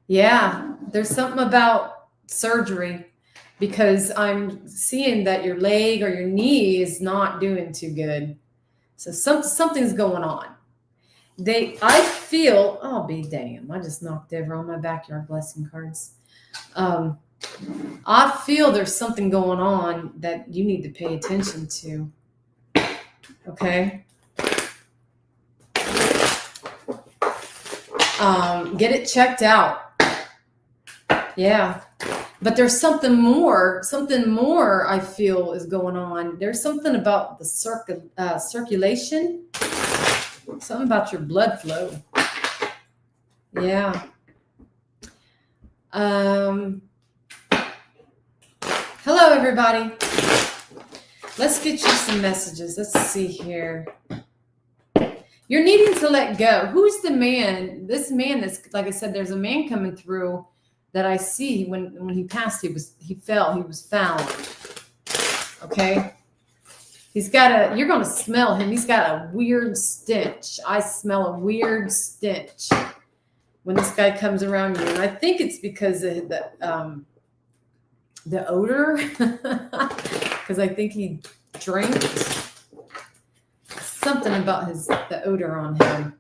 Yeah, there's something about surgery, because I'm seeing that your leg or your knee is not doing too good. So something's going on. I feel, I'll be damn, I just knocked over all my backyard blessing cards. I feel there's something going on that you need to pay attention to. Okay. Get it checked out. Yeah. But there's something more I feel is going on. There's something about the circulation, something about your blood flow. Yeah. Hello, everybody. Let's get you some messages. Let's see here. You're needing to let go. Who's the man? This man is, like I said, there's a man coming through that I see. When he passed, he fell, he was found. Okay. You're going to smell him. He's got a weird stench. I smell a weird stench when this guy comes around you. And I think it's because of the odor, because I think he drank. Something about the odor on him.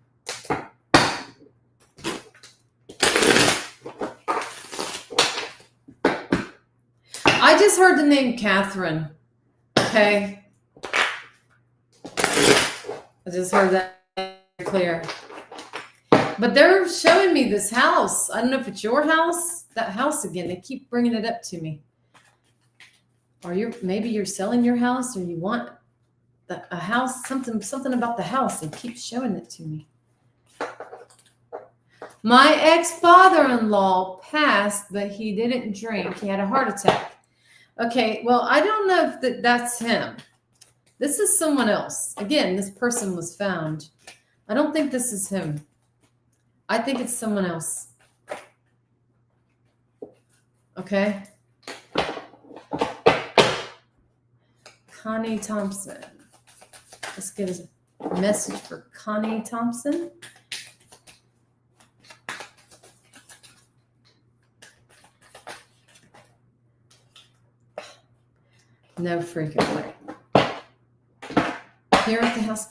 I just heard the name Catherine. Okay. I just heard that clear. But they're showing me this house. I don't know if it's your house. That house again. They keep bringing it up to me. Or maybe you're selling your house, or you want a house, something about the house. They keep showing it to me. My ex-father-in-law passed, but he didn't drink. He had a heart attack. Okay, well, I don't know if that's him. This is someone else. Again, this person was found. I don't think this is him. I think it's someone else. Okay. Connie Thompson. Let's get a message for Connie Thompson. No freaking way. Here at the house.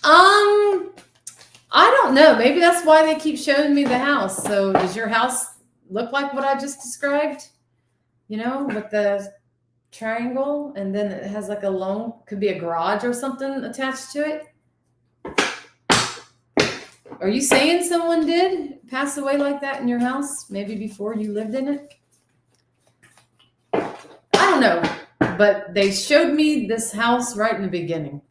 I don't know. Maybe that's why they keep showing me the house. So does your house look like what I just described? You know, with the triangle, and then it has like a long, could be a garage or something attached to it. Are you saying someone did pass away like that in your house? Maybe before you lived in it? I don't know, but they showed me this house right in the beginning.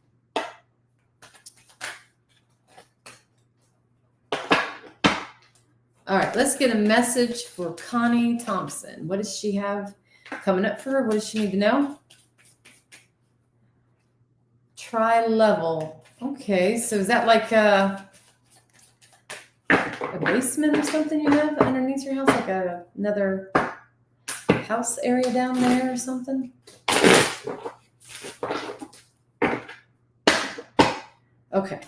All right, let's get a message for Connie Thompson. What does she have coming up for her? What does she need to know? Tri-level. Okay, so is that like a basement or something you have underneath your house? Like another house area down there or something? Okay.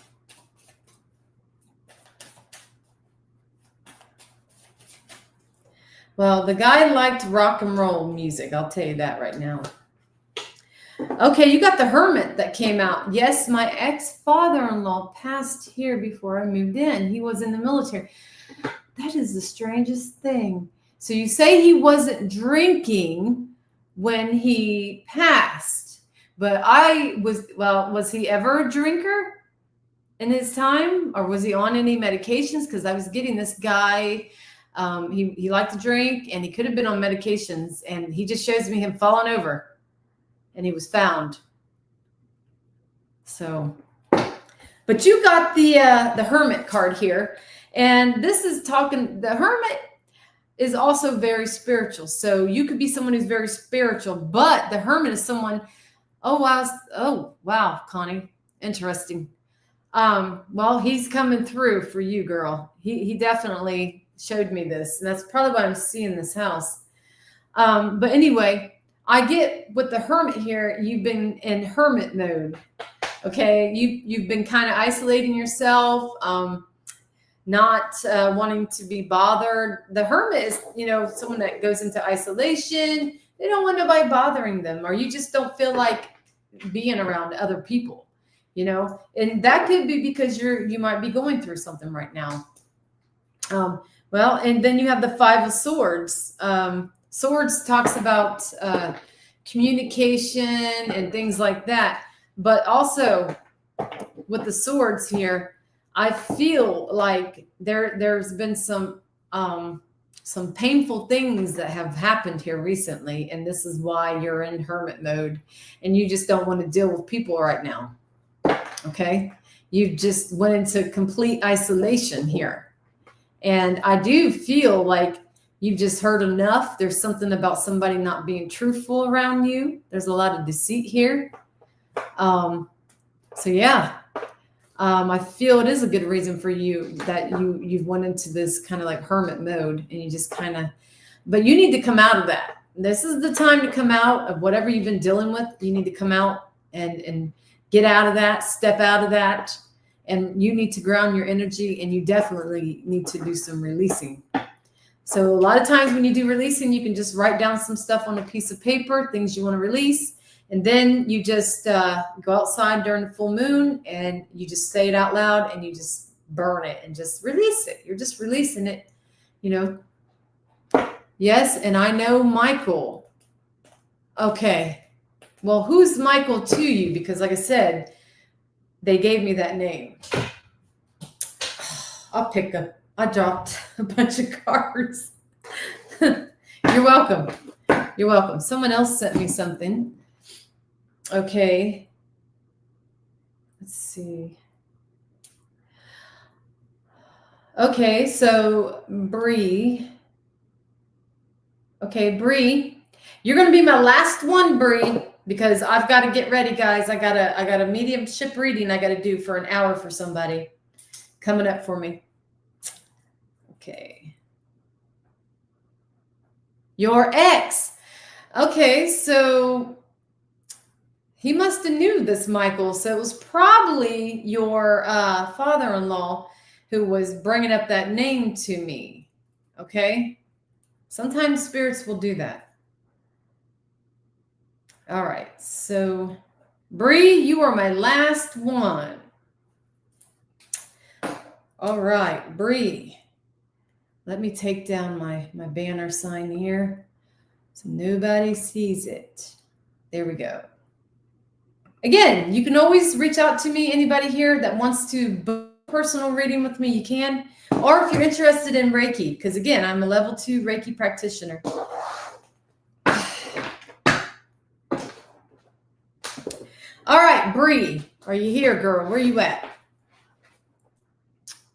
Well, the guy liked rock and roll music. I'll tell you that right now. Okay, you got the Hermit that came out. Yes, my ex-father-in-law passed here before I moved in. He was in the military. That is the strangest thing. So you say he wasn't drinking when he passed, but was he ever a drinker in his time, or was he on any medications? Because I was getting this guy, he liked to drink, and he could have been on medications, and he just shows me him falling over. And he was found. So, but you got the Hermit card here, and this is talking. The Hermit is also very spiritual. So you could be someone who's very spiritual, but the Hermit is someone. Oh wow, Connie, interesting. Well, he's coming through for you, girl. He definitely showed me this, and that's probably why I'm seeing this house. But anyway. I get with the Hermit here, you've been in hermit mode. Okay, you've been kind of isolating yourself, not wanting to be bothered. The Hermit is, someone that goes into isolation. They don't want nobody bothering them, or you just don't feel like being around other people, and that could be because you might be going through something right now. Well, and then you have the Five of Swords. Swords talks about communication and things like that. But also with the swords here, I feel like there's been some painful things that have happened here recently. And this is why you're in hermit mode and you just don't want to deal with people right now. Okay. You just went into complete isolation here. And I do feel like you've just heard enough. There's something about somebody not being truthful around you. There's a lot of deceit here. So yeah, I feel it is a good reason for you that you've went into this kind of like hermit mode, and you just but you need to come out of that. This is the time to come out of whatever you've been dealing with. You need to come out and get out of that, step out of that, and you need to ground your energy, and you definitely need to do some releasing. So a lot of times when you do releasing, you can just write down some stuff on a piece of paper, things you want to release. And then you just go outside during the full moon and you just say it out loud and you just burn it and just release it. You're just releasing it, Yes, and I know Michael. Okay. Well, who's Michael to you? Because like I said, they gave me that name. I dropped a bunch of cards. You're welcome. You're welcome. Someone else sent me something. Okay. Let's see. Okay, so Bree. Okay, Bree. You're gonna be my last one, Bree, because I've got to get ready, guys. I got a mediumship reading I gotta do for an hour for somebody coming up for me. Okay. Your ex. Okay, so he must have knew this, Michael. So it was probably your father-in-law who was bringing up that name to me. Okay. Sometimes spirits will do that. All right. So, Bree, you are my last one. All right, Bree. Let me take down my banner sign here so nobody sees it. There we go. Again, you can always reach out to me. Anybody here that wants to book a personal reading with me, you can. Or if you're interested in Reiki, because again, I'm a level 2 Reiki practitioner. All right, Bree, are you here, girl? Where you at?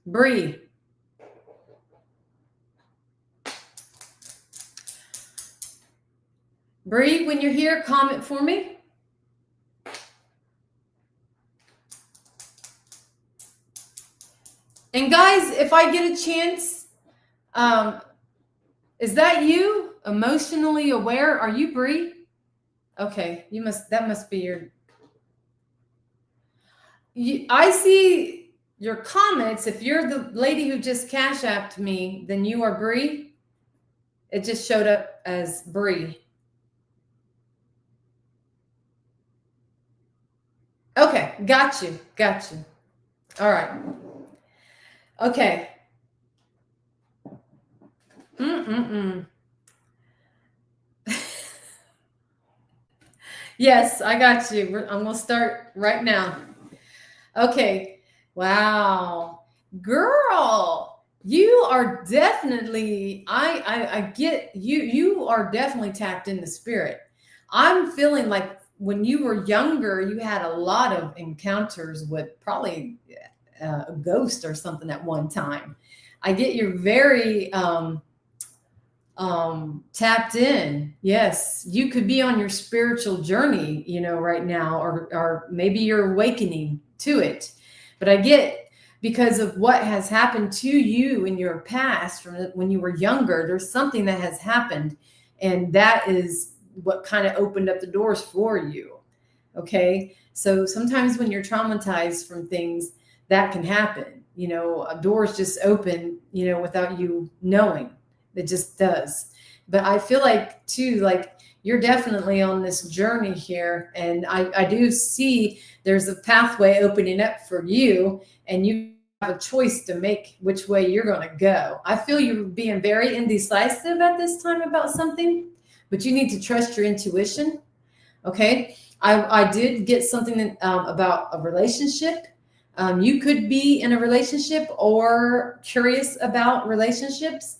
Bree. Bree, when you're here, comment for me. And guys, if I get a chance, is that you? Emotionally aware? Are you Bree? Okay, that must be your. I see your comments. If you're the lady who just cash apped me, then you are Bree. It just showed up as Bree. Okay, got you. All right. Okay. Yes, I got you. I'm going to start right now. Okay. Wow. Girl, you are definitely, I get you. You are definitely tapped into spirit. I'm feeling like when you were younger, you had a lot of encounters with probably a ghost or something at one time. I get you're very tapped in. Yes, you could be on your spiritual journey, right now, or maybe you're awakening to it. But I get, because of what has happened to you in your past from when you were younger, there's something that has happened, and that is what kind of opened up the doors for you. Okay, so sometimes when you're traumatized from things, that can happen. Doors just open, without you knowing. It just does. But I feel like too, like you're definitely on this journey here, and I do see there's a pathway opening up for you, and you have a choice to make which way you're going to go. I feel you're being very indecisive at this time about something, but you need to trust your intuition. Okay. I did get something about a relationship. You could be in a relationship or curious about relationships.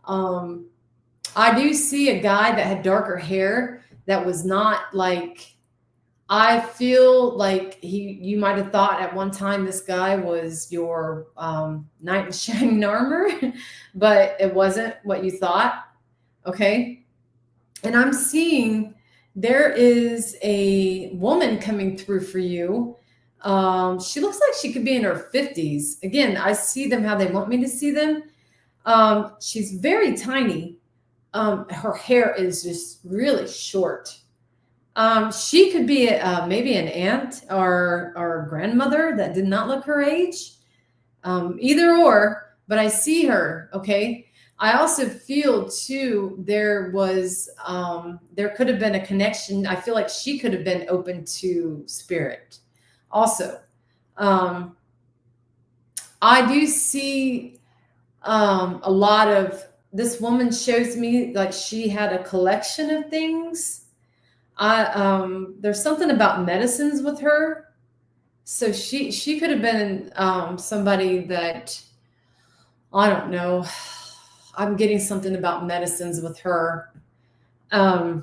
I do see a guy that had darker hair that was not like, I feel like you might have thought at one time this guy was your knight in shining armor, but it wasn't what you thought. Okay. And I'm seeing there is a woman coming through for you. She looks like she could be in her 50s. Again, I see them how they want me to see them. She's very tiny. Her hair is just really short. She could be maybe an aunt or grandmother that did not look her age. Either or, but I see her. Okay. I also feel too, there could have been a connection. I feel like she could have been open to spirit also. I do see a lot of, this woman shows me like she had a collection of things. There's something about medicines with her. So she could have been somebody that, I don't know. I'm getting something about medicines with her. I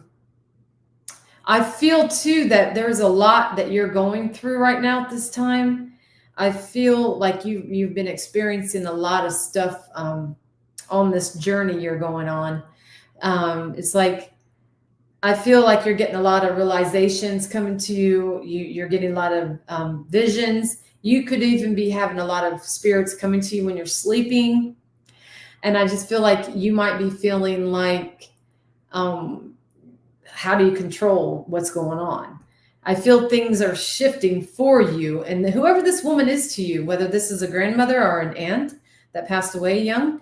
feel too that there's a lot that you're going through right now at this time. I feel like you've been experiencing a lot of stuff on this journey you're going on. It's like, I feel like you're getting a lot of realizations coming to you. You're getting a lot of visions. You could even be having a lot of spirits coming to you when you're sleeping. And I just feel like you might be feeling like How do you control what's going on? I feel things are shifting for you, and whoever this woman is to you, whether this is a grandmother or an aunt that passed away young,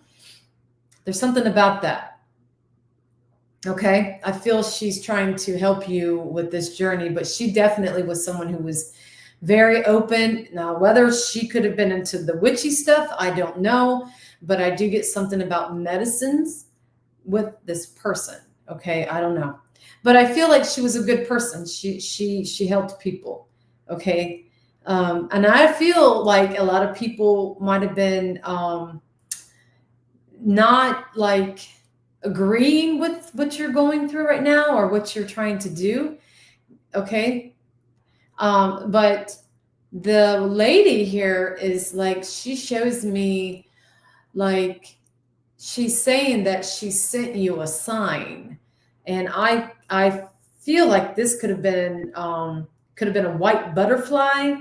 there's something about that. Okay. I feel she's trying to help you with this journey, but she definitely was someone who was very open. Now, whether she could have been into the witchy stuff, I don't know, but I do get something about medicines with this person. Okay. I don't know, but I feel like she was a good person. She helped people. Okay. And I feel like a lot of people might have been, not like agreeing with what you're going through right now or what you're trying to do. Okay. But the lady here is like, she shows me like she's saying that she sent you a sign. And I feel like this could have been a white butterfly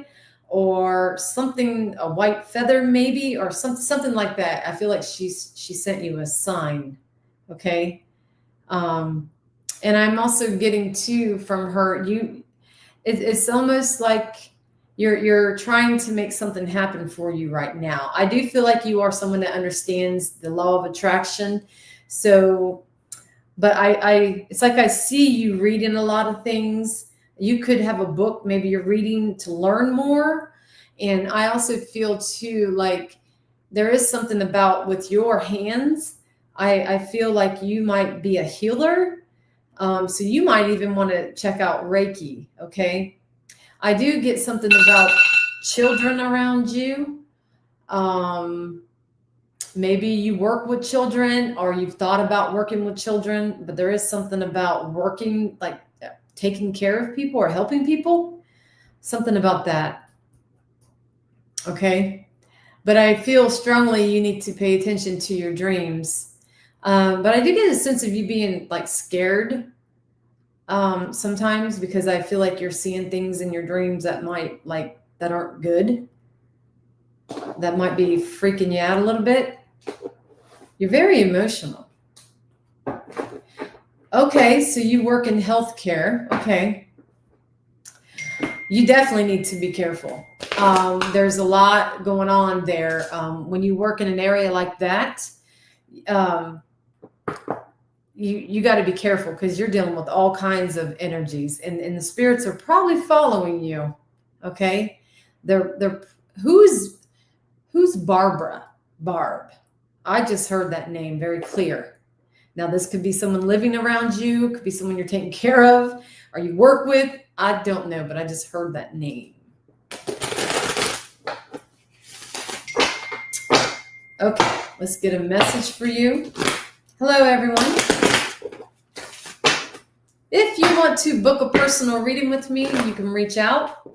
or something, a white feather maybe, or something like that. I feel like she sent you a sign. Okay. And I'm also getting too from her, it's almost like you're trying to make something happen for you right now. I do feel like you are someone that understands the law of attraction. So, but it's like I see you reading a lot of things. You could have a book, maybe you're reading to learn more. And I also feel too, like there is something about with your hands. I feel like you might be a healer. So you might even want to check out Reiki. Okay. I do get something about children around you. Maybe you work with children or you've thought about working with children, but there is something about working, like taking care of people or helping people, something about that. Okay. But I feel strongly you need to pay attention to your dreams. But I do get a sense of you being like scared sometimes, because I feel like you're seeing things in your dreams that might that aren't good, that might be freaking you out a little bit. You're very emotional. Okay, so you work in healthcare. Okay. You definitely need to be careful. There's a lot going on there. When you work in an area like that, you got to be careful because you're dealing with all kinds of energies, and the spirits are probably following you. Okay. They're who's Barbara? Barb. I just heard that name very clear. Now, this could be someone living around you, could be someone you're taking care of or you work with. I don't know, but I just heard that name. Okay, let's get a message for you. Hello, everyone. If you want to book a personal reading with me, you can reach out.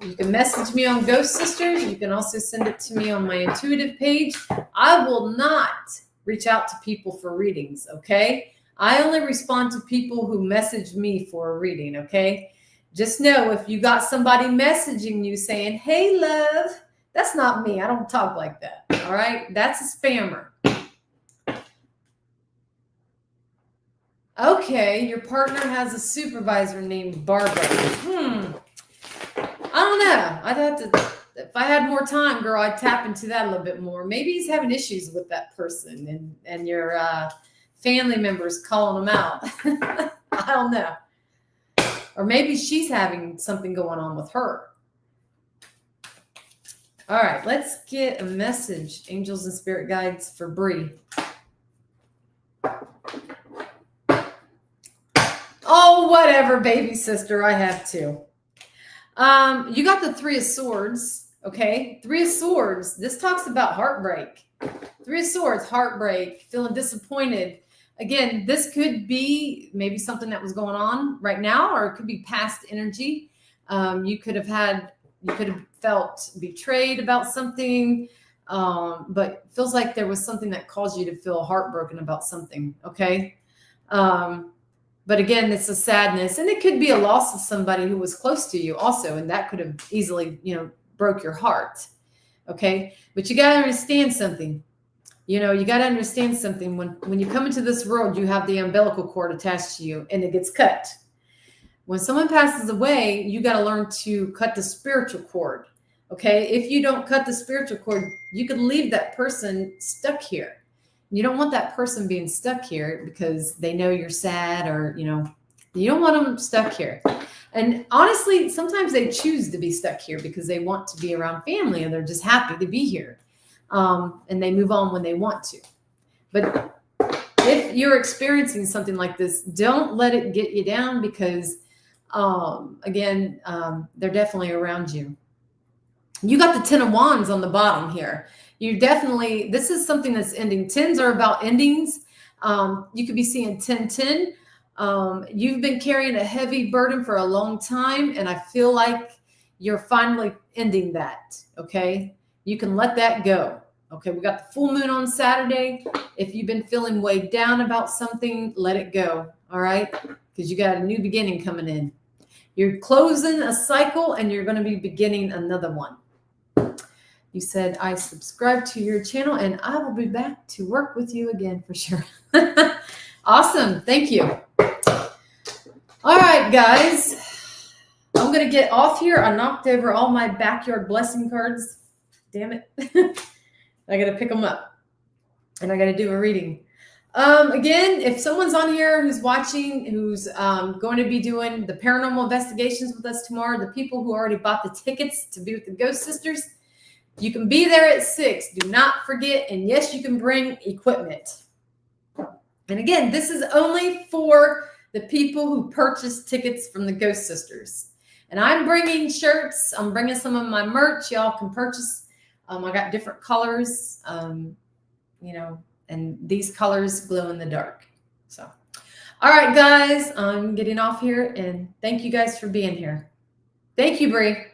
You can message me on Ghost Sisters. You can also send it to me on my intuitive page. I will not reach out to people for readings, okay? I only respond to people who message me for a reading, okay? Just know if you got somebody messaging you saying, hey, love, that's not me. I don't talk like that, all right? That's a spammer. Okay, your partner has a supervisor named Barbara. I don't know. I'd have to, if I had more time, girl, I'd tap into that a little bit more. Maybe he's having issues with that person and your family members calling him out. I don't know. Or maybe she's having something going on with her. All right, let's get a message, angels and spirit guides, for Bree. Oh, whatever, baby sister, I have to. You got the Three of Swords, okay? Three of Swords. This talks about heartbreak. Three of Swords, heartbreak, feeling disappointed. Again, this could be maybe something that was going on right now, or it could be past energy. You could have felt betrayed about something, but it feels like there was something that caused you to feel heartbroken about something, okay? But again, it's a sadness, and it could be a loss of somebody who was close to you also, and that could have easily, broke your heart. Okay. But you got to understand something. You know, you got to understand something. When you come into this world, you have the umbilical cord attached to you and it gets cut. When someone passes away, you got to learn to cut the spiritual cord. Okay. If you don't cut the spiritual cord, you could leave that person stuck here. You don't want that person being stuck here because they know you're sad, or, you know, you don't want them stuck here. And honestly, sometimes they choose to be stuck here because they want to be around family and they're just happy to be here. And they move on when they want to. But if you're experiencing something like this, don't let it get you down, because again, they're definitely around you. You got the 10 of Wands on the bottom here. You definitely, this is something that's ending. 10s are about endings. You could be seeing 10-10. You've been carrying a heavy burden for a long time, and I feel like you're finally ending that. Okay. You can let that go. Okay. We got the full moon on Saturday. If you've been feeling weighed down about something, let it go. All right. Because you got a new beginning coming in. You're closing a cycle and you're going to be beginning another one. You said, I subscribe to your channel and I will be back to work with you again for sure. Awesome. Thank you. All right, guys. I'm going to get off here. I knocked over all my backyard blessing cards. Damn it. I got to pick them up and I got to do a reading. Again, if someone's on here who's watching, who's going to be doing the paranormal investigations with us tomorrow, the people who already bought the tickets to be with the Ghost Sisters, you can be there at 6. Do not forget. And yes, you can bring equipment. And again, this is only for the people who purchased tickets from the Ghost Sisters. And I'm bringing shirts. I'm bringing some of my merch. Y'all can purchase. I got different colors, you know, and these colors glow in the dark. So, all right, guys, I'm getting off here, and thank you guys for being here. Thank you, Bree.